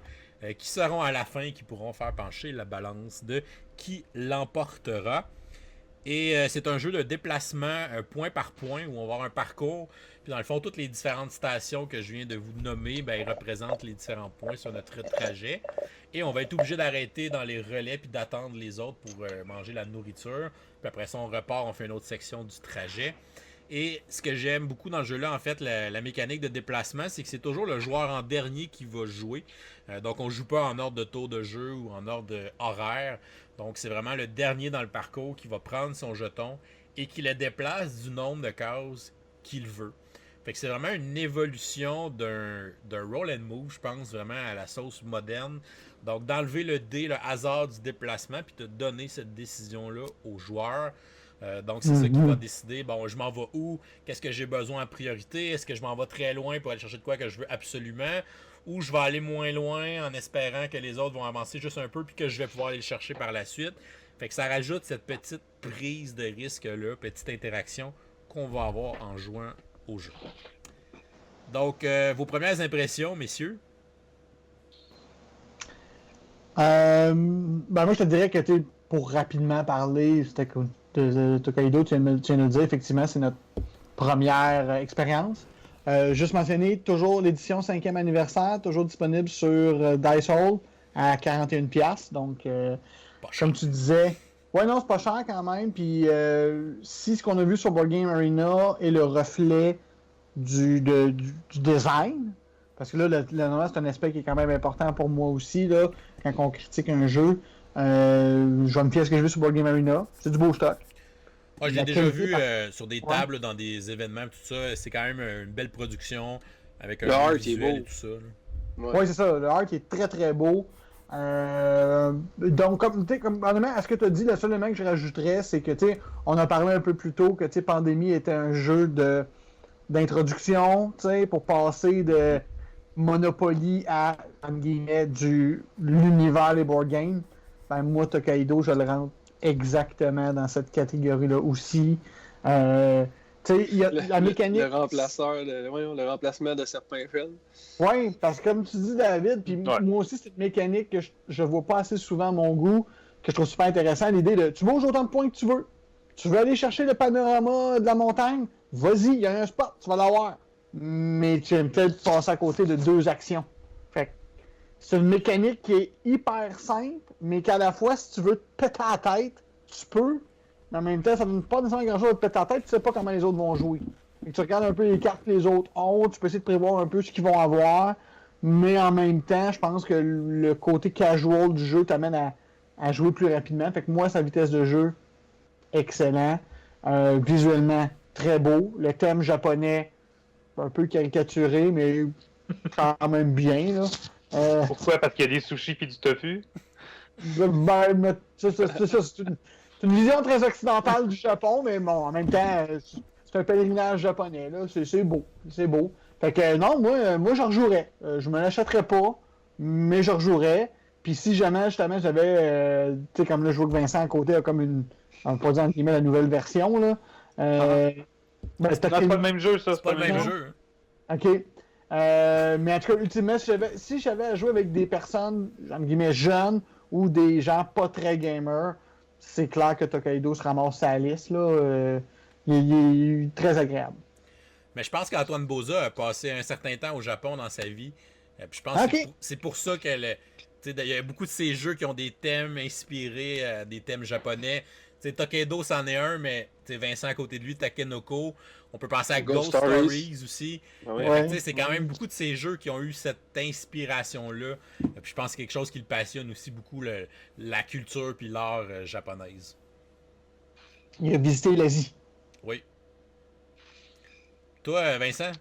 qui seront à la fin et qui pourront faire pencher la balance de qui l'emportera. Et c'est un jeu de déplacement point par point où on va avoir un parcours. Puis dans le fond, toutes les différentes stations que je viens de vous nommer, ils représentent les différents points sur notre trajet. Et on va être obligé d'arrêter dans les relais puis d'attendre les autres pour manger la nourriture. Puis après ça, on repart, on fait une autre section du trajet. Et ce que j'aime beaucoup dans le jeu-là, en fait, la mécanique de déplacement, c'est que c'est toujours le joueur en dernier qui va jouer. Donc on ne joue pas en ordre de tour de jeu ou en ordre horaire. Donc c'est vraiment le dernier dans le parcours qui va prendre son jeton et qui le déplace du nombre de cases qu'il veut. Fait que c'est vraiment une évolution d'un roll and move, je pense, vraiment à la sauce moderne. Donc d'enlever le dé, le hasard du déplacement, puis de donner cette décision-là aux joueurs. Donc c'est ça qui va décider, bon, je m'en vais où, qu'est-ce que j'ai besoin en priorité, est-ce que je m'en vais très loin pour aller chercher de quoi que je veux absolument, ou je vais aller moins loin en espérant que les autres vont avancer juste un peu puis que je vais pouvoir aller le chercher par la suite. Fait que ça rajoute cette petite prise de risque-là, petite interaction qu'on va avoir en jouant au jeu. Donc, vos premières impressions, messieurs? Moi, je te dirais que pour rapidement parler de Tokaido, tu viens de le dire, effectivement, c'est notre première expérience. Juste mentionner, toujours l'édition 5e anniversaire, toujours disponible sur Dice Hall à 41$. Donc, comme tu disais, ouais, non, c'est pas cher quand même. Puis, si ce qu'on a vu sur Board Game Arena est le reflet du design, parce que là, normalement, c'est un aspect qui est quand même important pour moi aussi, là, quand on critique un jeu. Je vais me fier à ce que j'ai vu sur Board Game Arena. C'est du beau stock. Ouais, je l'ai déjà vu sur des tables, dans des événements, tout ça. C'est quand même une belle production avec un jeu visuel et tout ça. Oui, c'est ça. Le art est très très beau. Donc, honnêtement, à ce que tu as dit, le seul élément que je rajouterais, c'est que on a parlé un peu plus tôt que Pandémie était un jeu d'introduction pour passer de Monopoly à, entre guillemets, l'univers des board games. Ben, moi, Tokaido, je le rentre exactement dans cette catégorie-là aussi. Il y a la mécanique. Le remplacement de Serpentfell. Oui, parce que comme tu dis, David, puis moi aussi, c'est une mécanique que je vois pas assez souvent à mon goût, que je trouve super intéressant. L'idée de tu bouges autant de points que tu veux. Tu veux aller chercher le panorama de la montagne? Vas-y, il y a un spot, tu vas l'avoir. Mais tu vas peut-être passer à côté de 2 actions. Fait que c'est une mécanique qui est hyper simple, mais qu'à la fois, si tu veux te péter la tête, tu peux. Mais en même temps, ça ne donne pas nécessairement grand-chose de te péter la tête, tu sais pas comment les autres vont jouer. Et tu regardes un peu les cartes que les autres ont, tu peux essayer de prévoir un peu ce qu'ils vont avoir, mais en même temps, je pense que le côté casual du jeu t'amène à jouer plus rapidement. Fait que moi, sa vitesse de jeu, excellent. Visuellement, très beau. Le thème japonais, un peu caricaturé, mais quand même bien. Là. Pourquoi? Parce qu'il y a des sushis et du tofu? C'est une vision très occidentale du Japon, mais bon, en même temps, c'est un pèlerinage japonais. Là. C'est beau. C'est beau. Fait que non, moi je rejouerais. Je me l'achèterais pas, mais je rejouerais. Puis si jamais, justement, j'avais, tu sais, comme là, je vois que Vincent à côté a comme on va pas dire entre guillemets la nouvelle version, là. C'est pas le même jeu, ça. C'est pas le même jeu. OK. Mais en tout cas, ultimement, si j'avais à jouer avec des personnes, entre guillemets, jeunes ou des gens pas très gamers, c'est clair que Tokaido se ramasse sa liste, là. Il est très agréable. Mais je pense qu'Antoine Boza a passé un certain temps au Japon dans sa vie. Puis je pense que c'est pour ça qu'il y a beaucoup de ces jeux qui ont des thèmes inspirés des thèmes japonais. Tokaido, c'en est un, mais Vincent à côté de lui, Takenoko. On peut penser à Ghost Stories aussi. C'est quand même beaucoup de ces jeux qui ont eu cette inspiration-là. Puis je pense que c'est quelque chose qui le passionne aussi beaucoup, la culture puis l'art japonaise. Il a visité l'Asie. Oui. Toi, Vincent?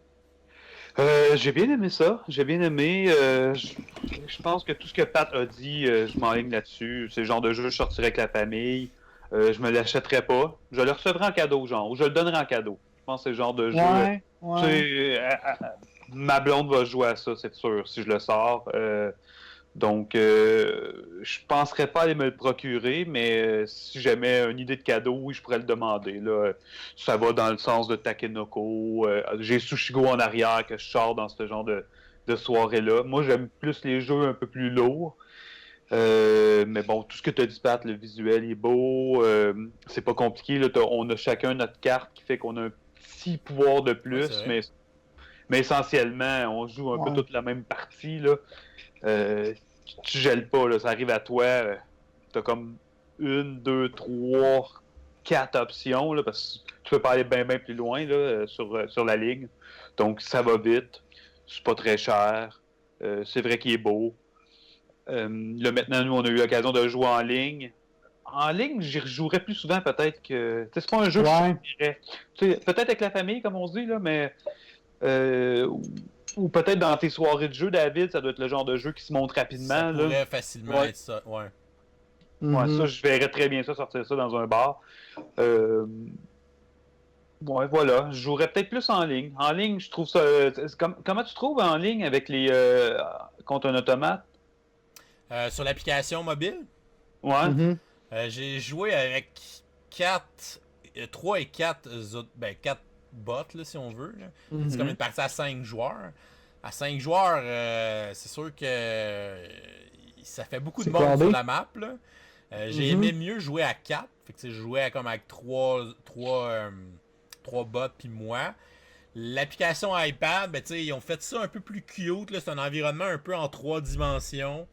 J'ai bien aimé ça. J'ai bien aimé. Je pense que tout ce que Pat a dit, je m'enligne là-dessus. C'est le genre de jeu que je sortirais avec la famille. Je me l'achèterais pas. Je le recevrais en cadeau, genre, ou je le donnerais en cadeau. Je pense que c'est le genre de jeu. Ma blonde va jouer à ça, c'est sûr, si je le sors. Donc, je penserais pas aller me le procurer, mais si j'aimais une idée de cadeau, oui, je pourrais le demander. Là. Ça va dans le sens de Takenoko. J'ai Sushigo en arrière que je sors dans ce genre de soirée-là. Moi, j'aime plus les jeux un peu plus lourds. Mais bon, tout ce que tu as dit, Pat, le visuel est beau. C'est pas compliqué. Là, on a chacun notre carte qui fait qu'on a un petit pouvoir de plus, mais essentiellement, on joue un peu toute la même partie. Là. Tu gèles pas, là, ça arrive à toi. Tu as comme 1, 2, 3, 4 options, là, parce que tu peux pas aller bien plus loin là, sur la ligne. Donc ça va vite. C'est pas très cher. C'est vrai qu'il est beau. Là, maintenant, nous, on a eu l'occasion de jouer en ligne. En ligne, j'y rejouerais plus souvent, peut-être que... C'est pas un jeu que je dirais. Peut-être avec la famille, comme on se dit, là, mais... ou peut-être dans tes soirées de jeu, David, ça doit être le genre de jeu qui se monte rapidement. Ça pourrait là. facilement être ça, ouais. Ouais, ça, je verrais très bien ça, sortir ça dans un bar. Ouais, voilà. Je jouerais peut-être plus en ligne. En ligne, je trouve ça. Comment tu trouves en ligne avec les contre un automate? Sur l'application mobile, Ouais. Mhm. j'ai joué avec 3 et 4 autres, 4 bots, là, si on veut. Là. C'est comme une partie à 5 joueurs. À 5 joueurs, c'est sûr que ça fait beaucoup de C'est monde cordé. sur la map. Là. J'ai aimé mieux jouer à 4. Fait que, je jouais comme avec 3 bots puis moi. L'application iPad, ils ont fait ça un peu plus cute. Là. C'est un environnement un peu en 3 dimensions.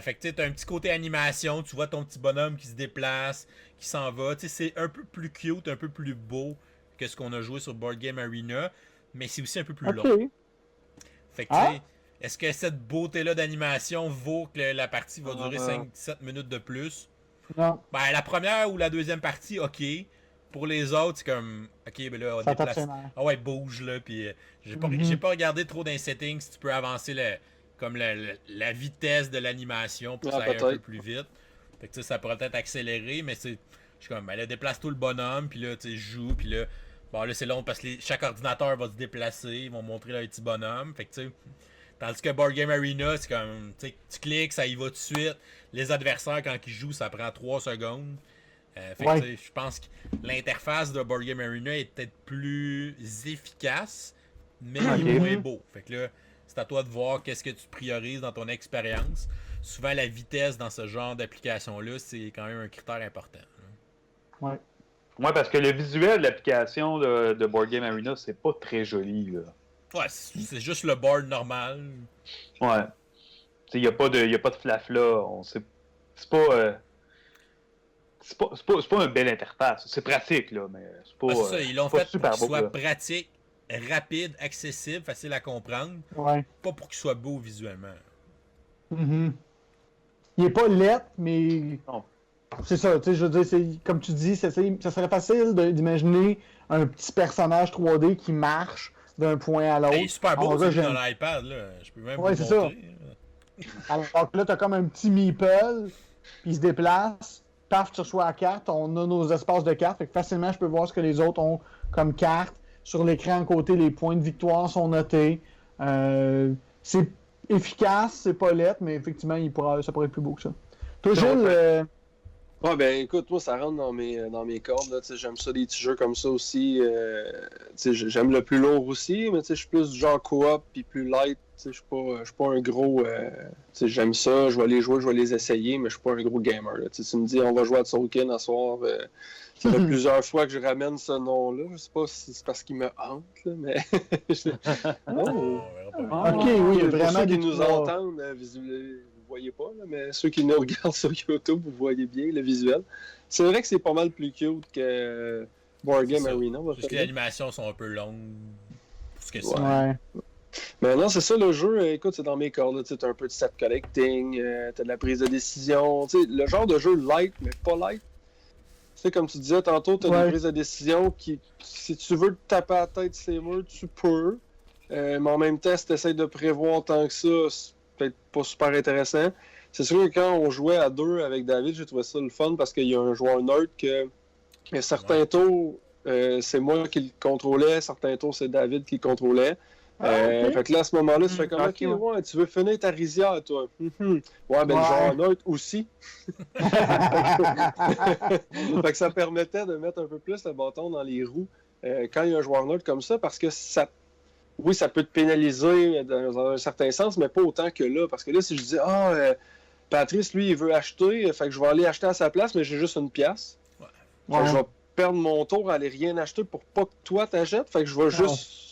Fait que tu as un petit côté animation, tu vois ton petit bonhomme qui se déplace, qui s'en va. C'est un peu plus cute, un peu plus beau que ce qu'on a joué sur Board Game Arena, mais c'est aussi un peu plus long. Ok. Fait que Ah. est-ce que cette beauté-là d'animation vaut que la partie va durer 5-7 minutes de plus? Non, Ben, la première ou la deuxième partie, ok. Pour les autres, c'est comme, ok, ben là, on ça déplace. t'obsénère. Ah ouais, bouge là, puis j'ai pas regardé trop dans les settings si tu peux avancer comme la vitesse de l'animation pour que ça aille un peu peut-être. plus vite. Fait que tu sais, ça pourrait peut-être accélérer, mais je suis comme, ben là, déplace tout le bonhomme, puis là, tu sais, joue, puis là, bon là, c'est long parce que chaque ordinateur va se déplacer, ils vont montrer leur petit bonhomme, fait que tu sais, tandis que Board Game Arena, c'est comme, tu sais, tu cliques, ça y va tout de suite. Les adversaires, quand ils jouent, ça prend 3 secondes. Fait que, Ouais. tu sais, je pense que l'interface de Board Game Arena est peut-être plus efficace, mais il est moins beau. Fait que là, c'est à toi de voir qu'est-ce que tu priorises dans ton expérience. Souvent, la vitesse dans ce genre d'application-là, c'est quand même un critère important. Ouais. Ouais, parce que le visuel de l'application de Board Game Arena, c'est pas très joli, là. Ouais, c'est juste le board normal. Ouais. Il n'y a pas de flafla. C'est pas. C'est pas une belle interface. C'est pratique, là, mais c'est pas. Ah, c'est ça, ils l'ont pas fait pour super qu'il beau, soit là. pratique, rapide, accessible, facile à comprendre. Ouais. Pas pour qu'il soit beau visuellement. Mhm. Il est pas laid, mais. Non. C'est ça, tu sais, je veux dire, comme tu dis, ça serait facile d'imaginer un petit personnage 3D qui marche d'un point à l'autre. Hey, super beau, Alors c'est là, dans j'aime. l'iPad, là. Je peux même Ouais, vous c'est montrer. Alors que là, t'as comme un petit meeple, puis il se déplace, paf, tu reçois la carte, on a nos espaces de cartes, fait que facilement, je peux voir ce que les autres ont comme carte. Sur l'écran à côté, les points de victoire sont notés. C'est efficace, c'est pas laid, mais effectivement, ça pourrait être plus beau que ça. Toi, Gilles, Ouais, ben écoute, moi, ça rentre dans mes cordes. Là, j'aime ça, des petits jeux comme ça aussi. J'aime le plus lourd aussi, mais je suis plus du genre coop puis plus light. Je suis pas un gros. J'aime ça, je vais les jouer, je vais les essayer, mais je suis pas un gros gamer. Là. Tu me dis, on va jouer à Tzolk'in à soir. Ça fait plusieurs fois que je ramène ce nom-là. Je sais pas si c'est parce qu'il me hante, là, mais. On verra pas. ok, oui, il y a Pour vraiment ceux des qui nous trois- entendent, vous voyez pas, là, mais ceux qui nous regardent sur YouTube, vous voyez bien le visuel. C'est vrai que c'est pas mal plus cute que Board Game C'est ça. Arena. on va Juste faire que les animations sont un peu longues. Pour ce que c'est. Ouais. Mais non, c'est ça le jeu. Écoute, c'est dans mes cordes. Tu as un peu de set collecting, tu as de la prise de décision. Le genre de jeu light, mais pas light. Tu sais, comme tu disais tantôt, tu as Ouais. des prises de décision qui, si tu veux te taper la tête ces murs, tu peux. Mais en même temps, si tu essaies de prévoir tant que ça, c'est peut-être pas super intéressant. C'est sûr que quand on jouait à deux avec David, j'ai trouvé ça le fun parce qu'il y a un joueur neutre que certains tours, c'est moi qui le contrôlais, certains tours, c'est David qui le contrôlait. Ok. Fait que là, à ce moment-là, tu fais comme, ok, ok, ouais, tu veux finir ta rizière, toi. Ouais, ben le Ouais. joueur neutre aussi. Fait que ça permettait de mettre un peu plus le bâton dans les roues quand il y a un joueur neutre comme ça, parce que ça, oui, ça peut te pénaliser dans un certain sens, mais pas autant que là. Parce que là, si je dis, Patrice, lui, il veut acheter, fait que je vais aller acheter à sa place, mais j'ai juste une pièce. Fait que je vais perdre mon tour à aller rien acheter pour pas que toi t'achètes. Fait que je vais juste.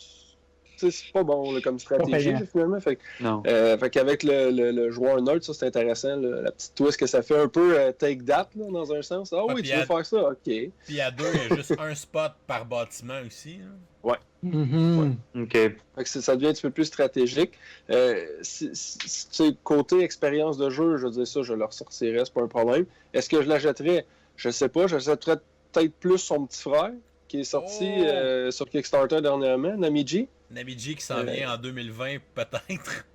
Tu sais, c'est pas bon là, comme stratégie, payant. là, finalement. Fait Non. qu'avec le joueur neutre, ça c'est intéressant. La petite twist que ça fait un peu take that là, dans un sens. Ah Ouais, oui, puis tu veux faire ça, ok. Puis à deux, il y a juste un spot par bâtiment aussi. Là. Mhm. OK. Fait que ça devient un petit peu plus stratégique. Côté expérience de jeu, je veux dire ça, je le ressortirais, c'est pas un problème. Est-ce que je l'achèterais? Je sais pas. J'achèterais peut-être plus son petit frère, qui est sorti sur Kickstarter dernièrement, Namiji. Namiji qui s'en vient en 2020, peut-être.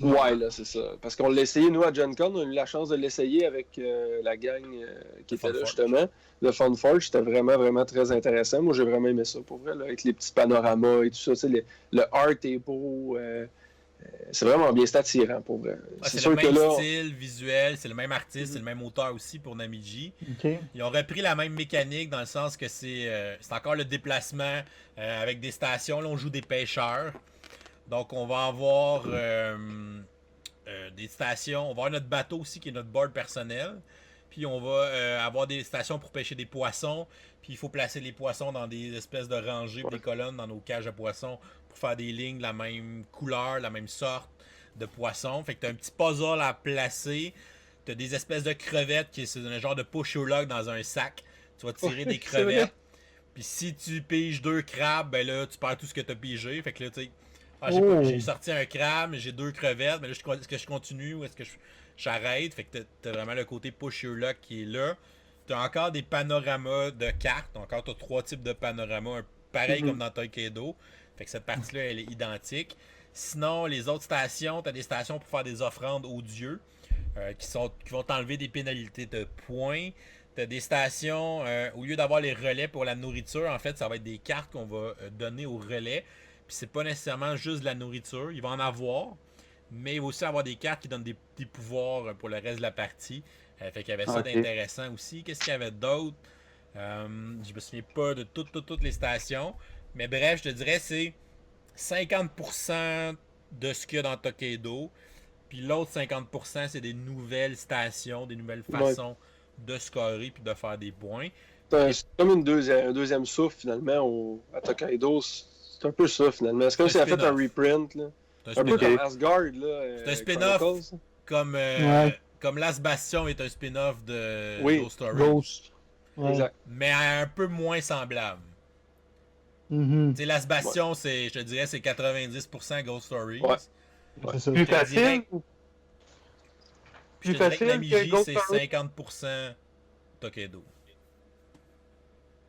Ouais, là, c'est ça. Parce qu'on l'a essayé, nous, à Gen Con, on a eu la chance de l'essayer avec la gang qui était là, Funforge. justement. Le Funforge, c'était vraiment, vraiment très intéressant. Moi, j'ai vraiment aimé ça, pour vrai, là, avec les petits panoramas et tout ça. Tu sais, le art est beau. C'est vraiment bien, c'est attirant, pour vrai. C'est sûr le que même là... style visuel, c'est le même artiste, c'est le même auteur aussi pour Namiji. OK. Ils ont repris la même mécanique dans le sens que c'est encore le déplacement avec des stations. Là, on joue des pêcheurs. Donc, on va avoir des stations. On va avoir notre bateau aussi qui est notre board personnel. Puis, on va avoir des stations pour pêcher des poissons. Puis, il faut placer les poissons dans des espèces de rangées, des colonnes dans nos cages à poissons pour faire des lignes de la même couleur, la même sorte de poisson. Fait que tu as un petit puzzle à placer. Tu as des espèces de crevettes qui est un genre de push your luck dans un sac. Tu vas tirer des crevettes. Puis si tu piges 2 crabes, ben là, tu perds tout ce que tu as pigé. Fait que là, tu sais, j'ai sorti un crabe, mais j'ai 2 crevettes. Mais là, est-ce que je continue ou est-ce que j'arrête? Fait que t'as vraiment le côté push your luck qui est là. T'as encore des panoramas de cartes. Encore, t'as 3 types de panoramas. Pareil comme dans Tokaido. Fait que cette partie-là, elle est identique. Sinon, les autres stations, t'as des stations pour faire des offrandes aux dieux. Qui vont t'enlever des pénalités de points. T'as des stations, au lieu d'avoir les relais pour la nourriture, en fait, ça va être des cartes qu'on va donner aux relais. Puis c'est pas nécessairement juste de la nourriture. Il va en avoir, mais il va aussi avoir des cartes qui donnent des pouvoirs pour le reste de la partie. Fait qu'il y avait ça d'intéressant aussi. Qu'est-ce qu'il y avait d'autre? Je me souviens pas de toutes les stations. Mais bref, je te dirais c'est 50% de ce qu'il y a dans Tokaido. Puis l'autre 50%, c'est des nouvelles stations, des nouvelles façons de scorer puis de faire des points. C'est comme un deuxième souffle, finalement, à Tokaido. C'est un peu ça, finalement. C'est comme si elle a fait un reprint. Là. Un peu comme Asgard. C'est un spin-off comme Last Bastion est un spin-off de Ghost Story. Ghost. Ouais. Exact. Mais un peu moins semblable. Last Bastion, je te dirais, c'est 90% Ghost Story. Ouais. C'est plus facile Plus facile que Ghost Story, c'est 50% Tokaido.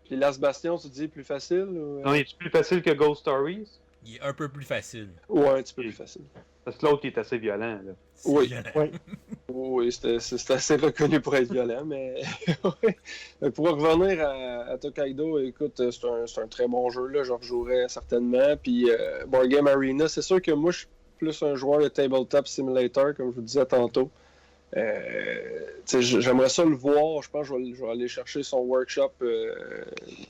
Puis Last Bastion, tu dis plus facile ou... Non, il est plus facile que Ghost Stories? Il est un peu plus facile. Ouais, un petit peu plus facile. Parce que l'autre, il est assez violent. Là. Oui. Violent. Oui, c'est assez reconnu pour être violent, mais pour revenir à Tokaido, écoute, c'est un très bon jeu, là, je rejouerais certainement. Puis Board Game Arena, c'est sûr que moi, je suis plus un joueur de Tabletop Simulator, comme je vous disais tantôt. J'aimerais ça le voir. Je pense que je vais aller chercher son workshop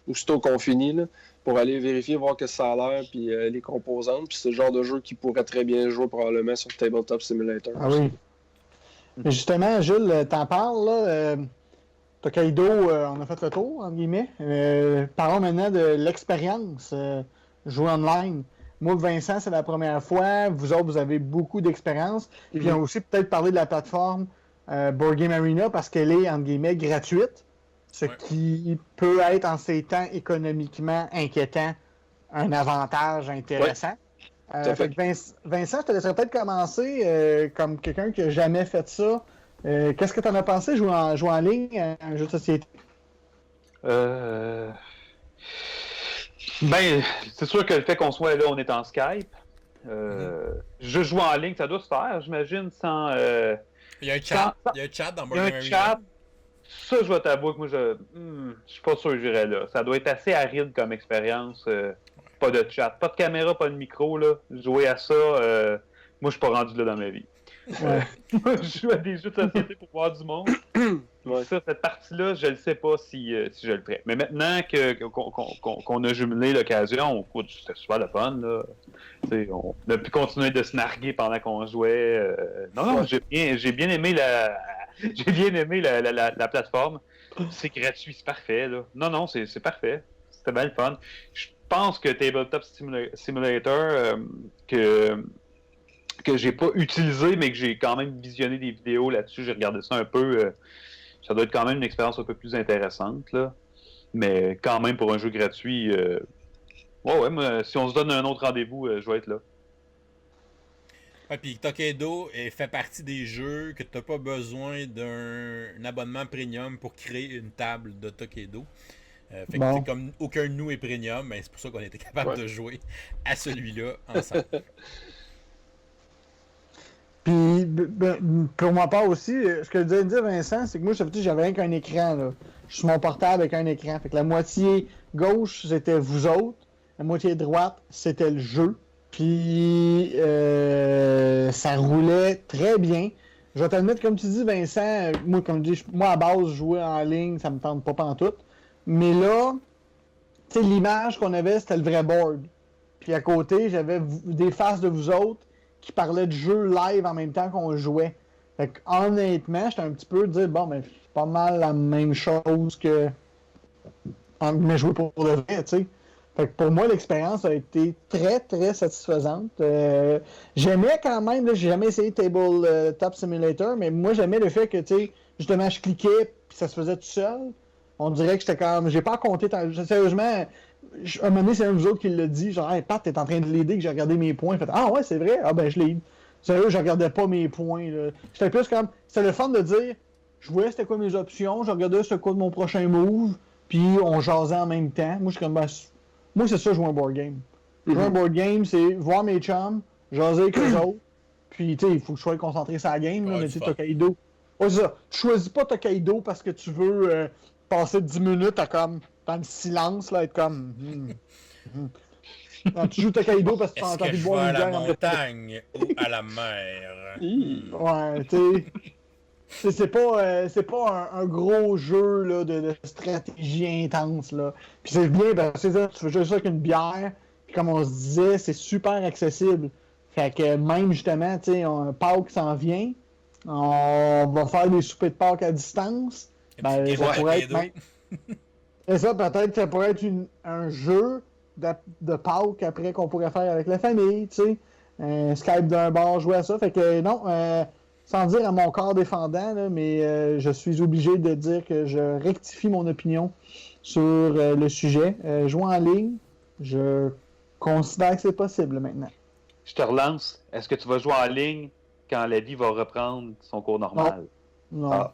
aussitôt qu'on finit là, pour aller vérifier, voir que ça a l'air, puis les composantes. Puis c'est le genre de jeu qui pourrait très bien jouer probablement sur Tabletop Simulator. Ah oui. Mais justement, Jules, t'en parles, là. Tokaido, on a fait le tour, entre guillemets. Parlons maintenant de l'expérience jouer online. Moi, Vincent, c'est la première fois. Vous autres, vous avez beaucoup d'expérience. Puis on a aussi peut-être parlé de la plateforme Board Game Arena parce qu'elle est, entre guillemets, gratuite. Ce qui peut être, en ces temps économiquement inquiétant, un avantage intéressant. Fait que Vincent, je te laisserais peut-être commencer comme quelqu'un qui n'a jamais fait ça. Qu'est-ce que tu en as pensé jouer en ligne à un jeu de société? Ben, c'est sûr que le fait qu'on soit là, on est en Skype. Je joue en ligne, ça doit se faire, j'imagine, sans... Il y a un chat, il y a un chat dans Board Game Arena. Il y a un chat. Ça, je vais t'avouer que moi, je suis pas sûr que j'irais là. Ça doit être assez aride comme expérience. Pas de chat, pas de caméra, pas de micro, là. Jouer à ça, moi, je suis pas rendu là dans ma vie. Je joue à des jeux de société pour voir du monde. Ça, cette partie-là, je ne sais pas si je le ferais. Mais maintenant qu'on a jumelé l'occasion, c'était super le fun. Là. On a pu continuer de se narguer pendant qu'on jouait. Non, j'ai bien aimé la plateforme. C'est gratuit, c'est parfait. Là. Non, c'est parfait. C'était bien le fun. Je pense que Tabletop Simulator, que j'ai pas utilisé, mais que j'ai quand même visionné des vidéos là-dessus, j'ai regardé ça un peu. Ça doit être quand même une expérience un peu plus intéressante, là. Mais quand même, pour un jeu gratuit, moi, si on se donne un autre rendez-vous, je vais être là. Ouais, puis Tokaido fait partie des jeux que tu n'as pas besoin d'un abonnement premium pour créer une table de Tokaido. Fait que comme aucun de nous est premium, ben, c'est pour ça qu'on était capable de jouer à celui-là ensemble. Puis, pour ma part aussi, ce que je disais dire, Vincent, c'est que moi, j'avais rien qu'un écran, là. Je suis sur mon portable avec un écran. Fait que la moitié gauche, c'était vous autres. La moitié droite, c'était le jeu. Puis, ça roulait très bien. Je vais t'admettre, comme tu dis, Vincent, moi, comme je dis, moi, à base, jouer en ligne, ça me tente pas pantoute. Mais là, tu sais, l'image qu'on avait, c'était le vrai board. Puis à côté, j'avais des faces de vous autres qui parlaient de jeu live en même temps qu'on jouait. Fait que, honnêtement, j'étais un petit peu dire, bon, ben, c'est pas mal la même chose que mais jouer pour le vrai, tu sais. Fait que pour moi, l'expérience a été très, très satisfaisante. J'aimais quand même, là, j'ai jamais essayé Tabletop Simulator, mais moi, j'aimais le fait que, tu sais, justement, je cliquais puis ça se faisait tout seul. On dirait que j'étais comme, j'ai pas compté, sérieusement, un moment donné, c'est un de vous autres qui l'a dit, genre, hey, Pat, t'es en train de l'aider, que j'ai regardé mes points. Fait, ah ouais, c'est vrai, ah ben je l'aide. Sérieux, je regardais pas mes points, là. J'étais plus comme, c'était le fun de dire, je voyais c'était quoi mes options, je regardais c'était quoi de mon prochain move, puis on jasait en même temps. Moi, je suis comme, ben, moi, c'est ça, jouer un board game. Jouer un board game, c'est voir mes chums, jaser avec eux autres, puis, tu sais, il faut que je sois concentré sur la game, là, mais tu sais, Tokaido. Ouais, c'est ça. Tu choisis pas Tokaido parce que tu veux passer 10 minutes à comme, dans le silence, là, être comme. Quand tu joues Tokaido parce que tu as entendu boire une bière. À la montagne ou à la mer? Ouais, tu sais. C'est pas un gros jeu là, de stratégie intense. Là. Puis c'est bien parce que tu fais juste ça avec une bière. Puis comme on se disait, c'est super accessible. Fait que même justement, tu sais, un Pâques s'en vient. On va faire des soupers de Pâques à distance. Ben, ça pourrait être même... Et ça, peut-être que ça pourrait être un jeu de Pâques après qu'on pourrait faire avec la famille, tu sais. Skype d'un bar, jouer à ça. Fait que non, sans dire à mon corps défendant, là, mais je suis obligé de dire que je rectifie mon opinion sur le sujet. Jouer en ligne, je considère que c'est possible maintenant. Je te relance. Est-ce que tu vas jouer en ligne quand la vie va reprendre son cours normal? Non. Ah.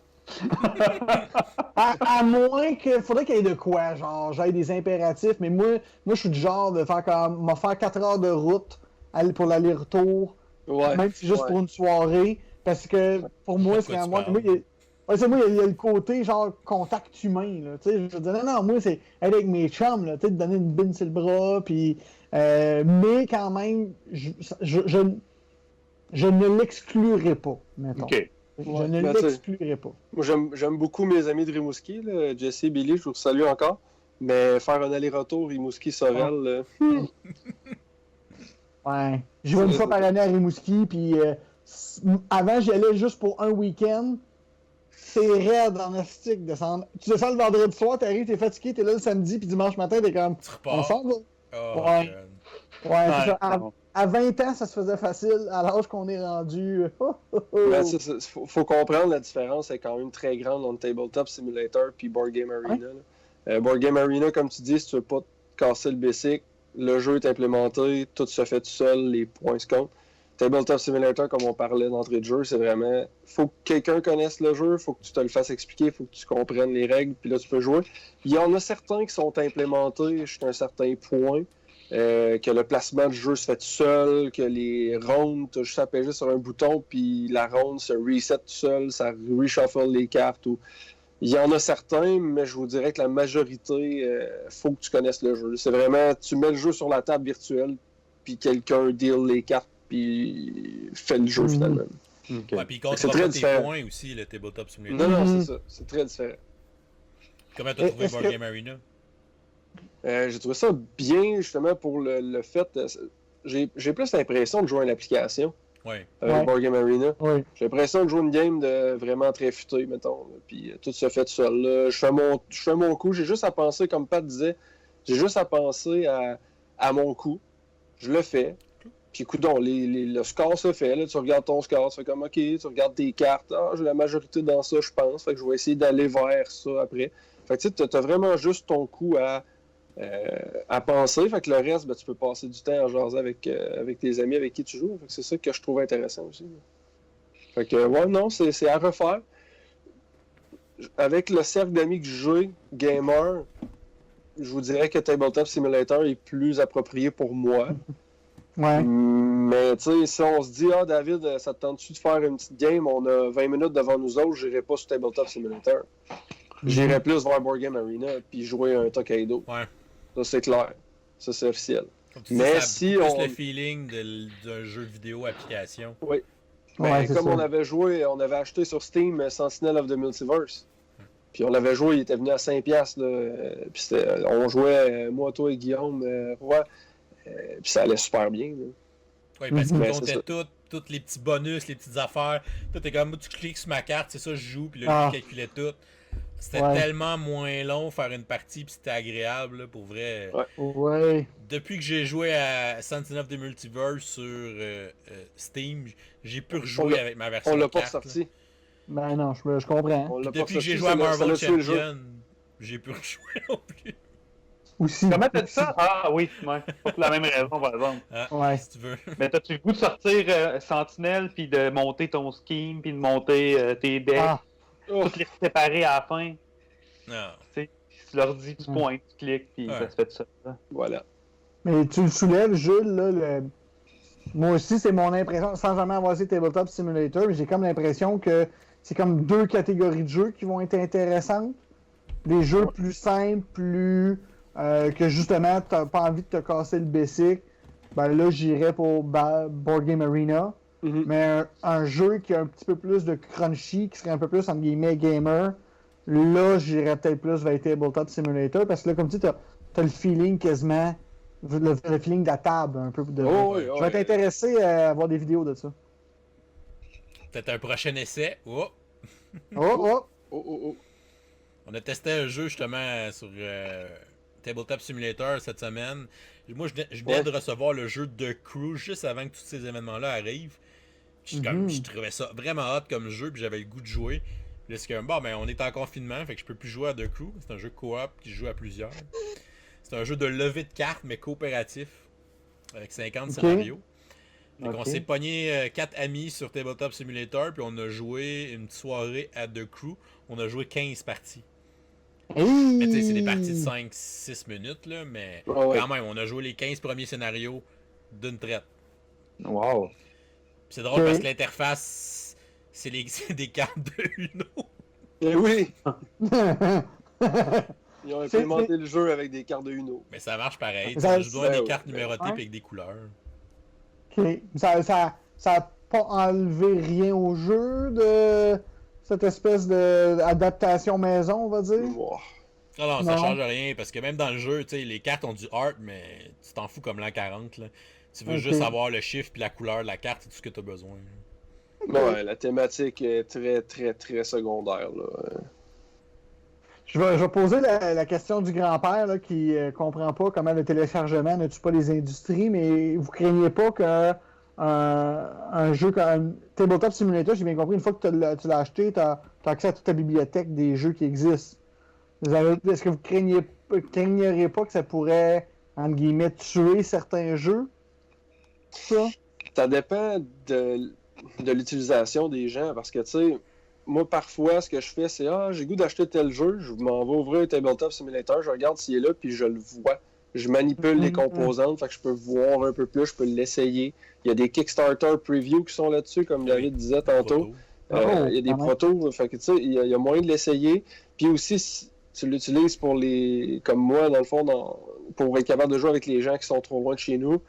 à moins que faudrait qu'il y ait de quoi, genre j'aille des impératifs, mais moi je suis du genre de faire comme m'a faire 4 heures de route pour l'aller-retour, même si c'est juste pour une soirée, parce que pour moi c'est quand moi il y a le côté genre contact humain, là, tu sais, je veux dire non, moi c'est aller avec mes chums, là, tu sais, de donner une bine sur le bras, puis mais quand même je ne l'exclurai pas, mettons. Okay. Je ne l'exclurai pas. Moi, j'aime beaucoup mes amis de Rimouski, là, Jesse et Billy, je vous salue encore. Mais faire un aller-retour Rimouski-Sorel... Ouais. Je vais une fois par année à Rimouski, puis avant, j'y allais juste pour un week-end. C'est raide en astique de descendre. Tu descends le vendredi soir, t'arrives, t'es fatigué, t'es là le samedi, puis dimanche matin, t'es comme... On s'en va. Oh, ouais, c'est ça. À 20 ans, ça se faisait facile. À l'âge qu'on est rendu... Ben, faut comprendre la différence, est quand même très grande entre Tabletop Simulator et Board Game Arena. Board Game Arena, comme tu dis, si tu veux pas te casser le basic, le jeu est implémenté, tout se fait tout seul, les points se comptent. Tabletop Simulator, comme on parlait d'entrée de jeu, c'est vraiment... faut que quelqu'un connaisse le jeu, faut que tu te le fasses expliquer, faut que tu comprennes les règles, puis là, tu peux jouer. Il y en a certains qui sont implémentés jusqu'à un certain point, que le placement du jeu se fait tout seul, que les rondes, tu as juste à appuyer sur un bouton, puis la ronde se reset tout seul, ça reshuffle les cartes. Il y en a certains, mais je vous dirais que la majorité, faut que tu connaisses le jeu. C'est vraiment, tu mets le jeu sur la table virtuelle, puis quelqu'un deal les cartes, puis fait le jeu finalement. Okay. Ouais, puis il compte pas tes points aussi, le Tabletop Simulator. Non, c'est ça. C'est très différent. Comment t'as trouvé Board Game Arena? J'ai trouvé ça bien, justement, pour le fait... j'ai plus l'impression de jouer à une application avec Board Game Arena. Ouais. J'ai l'impression de jouer une game de vraiment très futée, mettons. Puis tout se fait tout seul. Là. Je fais mon coup. J'ai juste à penser, comme Pat disait, j'ai juste à penser à mon coup. Je le fais. Puis coudonc, le score se fait. Là, tu regardes ton score, tu fais comme OK, tu regardes tes cartes. Ah, j'ai la majorité dans ça, je pense. Fait que je vais essayer d'aller vers ça après. Fait que tu as vraiment juste ton coup à penser. Fait que le reste, ben, tu peux passer du temps à jaser avec tes amis avec qui tu joues. Fait que c'est ça que je trouve intéressant aussi. Fait que, ouais, non, c'est à refaire. Avec le cercle d'amis que j'ai, gamer, je vous dirais que Tabletop Simulator est plus approprié pour moi. Ouais. Mais tu sais, si on se dit, ah David, ça te tente-tu de faire une petite game, on a 20 minutes devant nous autres, j'irai pas sur Tabletop Simulator. J'irai plus vers Board Game Arena puis jouer un Tokaido. Ouais. Ça, c'est clair. Ça, c'est officiel. Comme tu Mais dis, ça a si plus on- le feeling d'un jeu vidéo application. Oui. Ouais, Ben, c'est comme ça. on avait joué, on avait acheté sur Steam Sentinel of the Multiverse. Puis on l'avait joué, il était venu à 5$. Puis on jouait, moi, toi et Guillaume Roy. Puis ça allait super bien. Là. Oui, parce qu'ils Ben, c'est comptaient ça. tous les petits bonus, les petites affaires. Tout est comme, tu cliques sur ma carte, c'est ça, je joue, puis là, Ah. il calculait tout. C'était Ouais. tellement moins long faire une partie, puis c'était agréable, là, pour vrai. Ouais. Ouais. Depuis que j'ai joué à Sentinel of the Multiverse sur Steam, j'ai pu On rejouer l'a- avec ma version On l'a de pas carte, ressorti. Ben non, je comprends. On l'a pas Depuis que j'ai ressorti, joué à ça Marvel l'a tué le jeu. Champion, j'ai pu rejouer non plus. Aussi. Comment t'as dit ça? Ah oui, ouais. Pas pour la même raison, par exemple. Ah, Ouais. si tu veux. Mais t'as-tu le goût de sortir Sentinelle, puis de monter ton scheme, puis de monter tes decks, Ah, Oh, toutes les séparer à la fin? Non. Tu sais, tu leur dis du Mm. point, tu cliques, puis Ouais. ça se fait tout ça. voilà. mais tu le soulèves, Jules, là, moi aussi, c'est mon impression, sans jamais avoir essayé Tabletop Simulator, mais j'ai comme l'impression que c'est comme deux catégories de jeux qui vont être intéressantes. Des jeux plus simples, plus que justement, t'as pas envie de te casser le basic. Ben là, j'irais pour Board Game Arena. Mhm. Mais un jeu qui a un petit peu plus de crunchy, qui serait un peu plus, entre guillemets, gamer, là, j'irais peut-être plus vers Tabletop Simulator, parce que là, comme tu dis, t'as le feeling quasiment, le feeling de la table, un peu. Oh, oui, Je vais être intéressé à voir des vidéos de ça. Peut-être un prochain essai. Oh! Oh, oh! Oh, oh, oh. On a testé un jeu justement sur Tabletop Simulator cette semaine. Moi, je venais Ouais. de recevoir le jeu de Crew juste avant que tous ces événements-là arrivent. Je trouvais ça vraiment hot comme jeu, puis j'avais le goût de jouer. Puis là, c'est comme, bon, ben, on est en confinement, fait que je peux plus jouer à The Crew. C'est un jeu coop qui se joue à plusieurs. C'est un jeu de levée de cartes, mais coopératif, avec 50 scénarios. Donc, on Ok. s'est pogné 4 amis sur Tabletop Simulator, puis on a joué une soirée à The Crew. On a joué 15 parties. Hey! Mais tu sais, c'est des parties de 5-6 minutes, là, mais Ah ouais. quand même, on a joué les 15 premiers scénarios d'une traite. Wow. Puis c'est drôle Ok. parce que l'interface, c'est des cartes de Uno. Eh oui, ils ont C'est- implémenté le jeu avec des cartes de Uno. Mais ça marche pareil. Ça- Tu joues des ouais, cartes ouais. numérotées Ouais. puis avec des couleurs. Ok. Ça a pas enlevé rien au jeu de cette espèce d'adaptation maison, on va dire. Wow. Non, ça Non. change rien parce que même dans le jeu, tu sais, les cartes ont du art, mais tu t'en fous comme l'an 40. Là. Tu veux Ok. juste avoir le chiffre puis la couleur de la carte, c'est tout ce que tu as besoin. Ouais, la thématique est très, très, très secondaire. Là. Je vais poser la question du grand-père là, qui comprend pas comment le téléchargement ne tue pas les industries, mais vous craignez pas que un jeu comme Tabletop Simulator, j'ai bien compris, une fois que tu l'as acheté, tu as accès à toute ta bibliothèque des jeux qui existent. Est-ce que vous craigneriez pas que ça pourrait, entre guillemets, tuer certains jeux? Ça? Ça dépend de l'utilisation des gens parce que, tu sais, moi, parfois, ce que je fais, c'est j'ai goût d'acheter tel jeu, je m'en vais ouvrir un Tabletop Simulator, je regarde s'il est là, puis je le vois. Je manipule les composantes, fait que je peux voir un peu plus, je peux l'essayer. Il y a des Kickstarter previews qui sont là-dessus, comme David disait tantôt. Proto. Il y a des quand même. protos, fait que, tu sais, il y a moyen de l'essayer. Puis aussi, si tu l'utilises pour comme moi, dans le fond, pour être capable de jouer avec les gens qui sont trop loin de chez nous,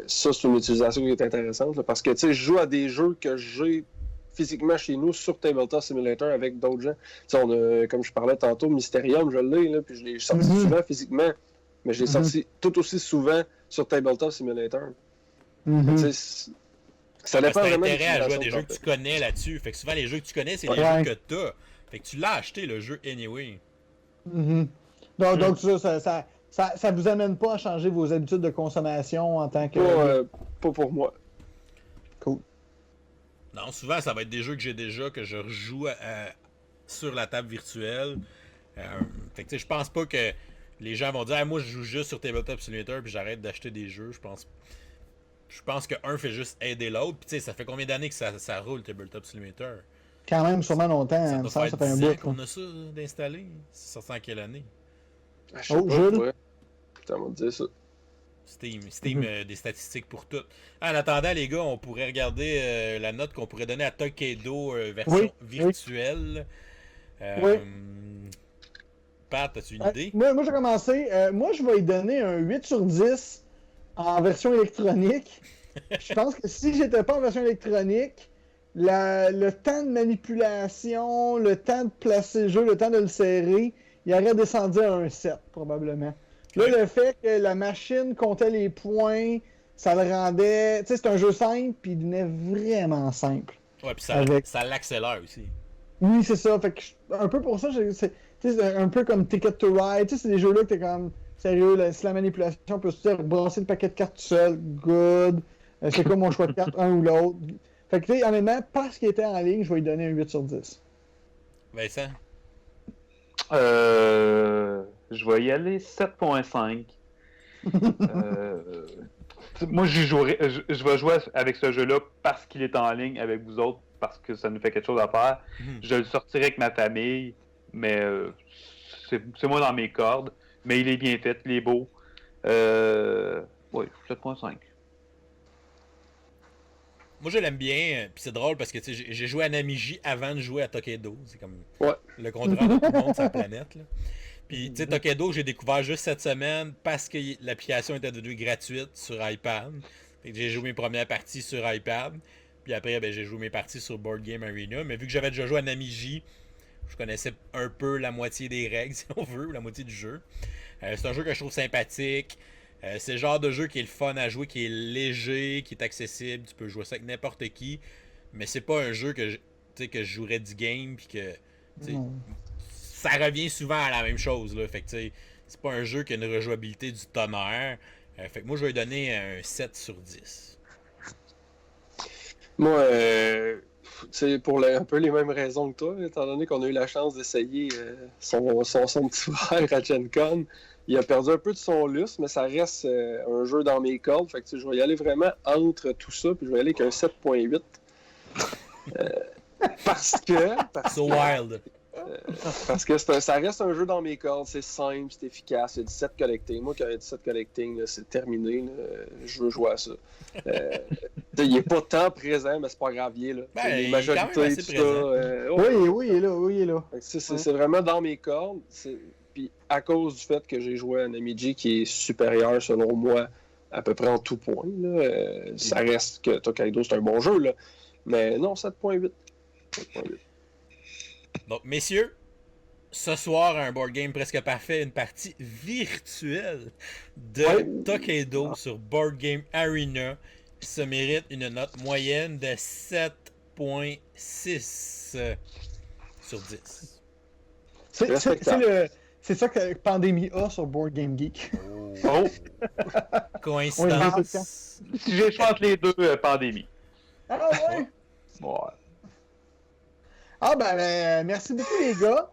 ça, c'est une utilisation qui est intéressante, là, parce que, tu sais, je joue à des jeux que j'ai physiquement chez nous sur Tabletop Simulator avec d'autres gens. Tu sais, comme je parlais tantôt, Mysterium, je l'ai, là, puis je l'ai sorti Mhm. souvent physiquement, mais je l'ai Mhm. sorti tout aussi souvent sur Tabletop Simulator. Mhm. Tu sais, ça Parce dépend que t'as vraiment de intérêt à jouer à des l'utilisation jeux que que tu connais là-dessus. Fait que souvent, les jeux que tu connais, c'est les Ouais. jeux que t'as. Fait que tu l'as acheté, le jeu, anyway. Mhm. Donc ça vous amène pas à changer vos habitudes de consommation en tant que... Pas pour moi. Cool. Non, souvent, ça va être des jeux que j'ai déjà, que je rejoue sur la table virtuelle. Fait que, tu sais, je pense pas que les gens vont dire moi, je joue juste sur Tabletop Simulator puis j'arrête d'acheter des jeux. Je pense que un fait juste aider l'autre. Puis, tu sais, ça fait combien d'années que ça roule, Tabletop Simulator? Quand même, sûrement longtemps, Ça il me doit semble faire que ça fait un 10 ans bout. qu'on là. a ça d'installer. C'est sorti en quelle année? Je sais Oh, pas, Jules? ouais. Putain, on va te dire ça. Steam des statistiques pour tout. En attendant, les gars, on pourrait regarder la note qu'on pourrait donner à Tokaido version virtuelle. Oui. Pat, as-tu une idée? Moi, je vais commencer. Moi, je vais lui donner un 8 sur 10 en version électronique. Je pense que si j'étais pas en version électronique, le temps de manipulation, le temps de placer le jeu, le temps de le serrer, il aurait descendu à un 7, probablement. Là, le fait que la machine comptait les points, ça le rendait... Tu sais, c'est un jeu simple, puis il devenait vraiment simple. Ouais, puis ça l'accélère aussi. Oui, c'est ça. Fait que un peu pour ça, c'est un peu comme Ticket to Ride. Tu sais, c'est des jeux-là que t'es comme... Sérieux, si la manipulation peut se faire brasser le paquet de cartes tout seul, good. C'est quoi mon choix de carte, un ou l'autre. Fait que, tu sais, honnêtement, parce qu'il était en ligne, je vais lui donner un 8 sur 10. Vincent? Je vais y aller 7.5. Moi, je vais jouer avec ce jeu-là parce qu'il est en ligne avec vous autres, parce que ça nous fait quelque chose à faire. Je le sortirai avec ma famille, mais c'est moi dans mes cordes. Mais il est bien fait, il est beau. Oui, 7.5. Moi, je l'aime bien, puis c'est drôle parce que j'ai joué à Namiji avant de jouer à Tokaido. C'est comme le contraire de tout le monde sur la planète. Là. Puis, tu sais, Tokaido, j'ai découvert juste cette semaine parce que l'application était devenue gratuite sur iPad. Fait que j'ai joué mes premières parties sur iPad. Puis après, ben, j'ai joué mes parties sur Board Game Arena. Mais vu que j'avais déjà joué à Namiji, je connaissais un peu la moitié des règles, si on veut, ou la moitié du jeu. C'est un jeu que je trouve sympathique. C'est le genre de jeu qui est le fun à jouer, qui est léger, qui est accessible. Tu peux jouer ça avec n'importe qui. Mais c'est pas un jeu que je jouerais 10 games puis que ça revient souvent à la même chose. Là. Fait que c'est pas un jeu qui a une rejouabilité du tonnerre. Fait que moi je vais lui donner un 7 sur 10. Moi, pour un peu les mêmes raisons que toi, étant donné qu'on a eu la chance d'essayer son petit frère à Gen Con. Il a perdu un peu de son lustre, mais ça reste un jeu dans mes cordes. Fait que je vais y aller vraiment entre tout ça, puis je vais y aller avec un 7.8. Parce que wild. Parce que ça reste un jeu dans mes cordes, c'est simple, c'est efficace, il y a du set collecting. Moi, quand il y a du set collecting, là, c'est terminé, là, je veux jouer à ça. Il n'est pas tant présent, mais c'est pas grave, il est là. Les majorités, tout ça. Oui, il est là. C'est vraiment dans mes cordes. Puis à cause du fait que j'ai joué à un Namiji qui est supérieur, selon moi, à peu près en tout point, là, ça reste que Tokaido, c'est un bon jeu, là. Mais non, 7.8. Donc, messieurs, ce soir, un board game presque parfait, une partie virtuelle de Tokaido sur Board Game Arena. Ça mérite une note moyenne de 7.6 sur 10. C'est ça que Pandémie a sur Board Game Geek. Oh! Coïncidence. Si j'ai choisi les deux, Pandémie. Ah ouais? Ouais. Ah ben, merci beaucoup les gars.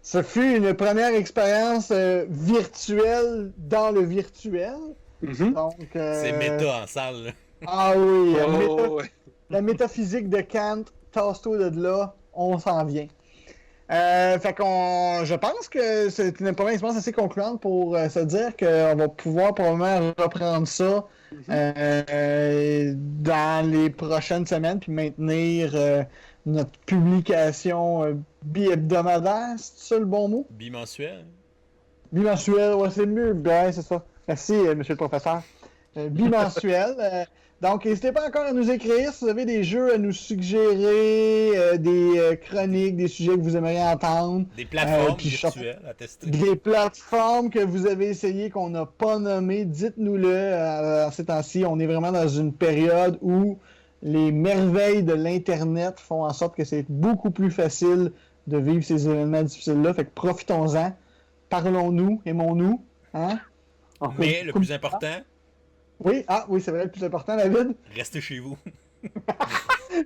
Ça fut une première expérience virtuelle dans le virtuel. Donc, c'est méta en salle. Là. Ah oui, la métaphysique de Kant, tasse-toi de là, on s'en vient. Fait qu'on, je pense que c'est une première expérience assez concluante pour se dire qu'on va pouvoir probablement reprendre ça dans les prochaines semaines puis maintenir notre publication bi-hebdomadaire, c'est ça le bon mot? Bimensuel. Bimensuel, ouais, c'est mieux. Ben, c'est ça. Merci, monsieur le professeur. Bimensuel. Donc, n'hésitez pas encore à nous écrire si vous avez des jeux à nous suggérer, des chroniques, des sujets que vous aimeriez entendre. Des plateformes virtuelles à tester. Des plateformes que vous avez essayées qu'on n'a pas nommées, dites-nous-le. En ces temps-ci, on est vraiment dans une période où les merveilles de l'Internet font en sorte que c'est beaucoup plus facile de vivre ces événements difficiles-là. Fait que profitons-en. Parlons-nous, aimons-nous. Hein? Mais le plus important... Oui, c'est vrai, le plus important, David. Restez chez vous.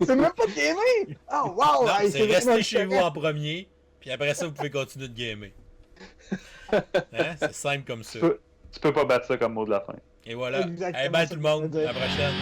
C'est même pas de gamer! Oh, wow! Non, c'est rester chez vous en premier, puis après ça, vous pouvez continuer de gamer. Hein? C'est simple comme ça. Tu peux pas battre ça comme mot de la fin. Et voilà. Hey, bye tout le monde. À la prochaine.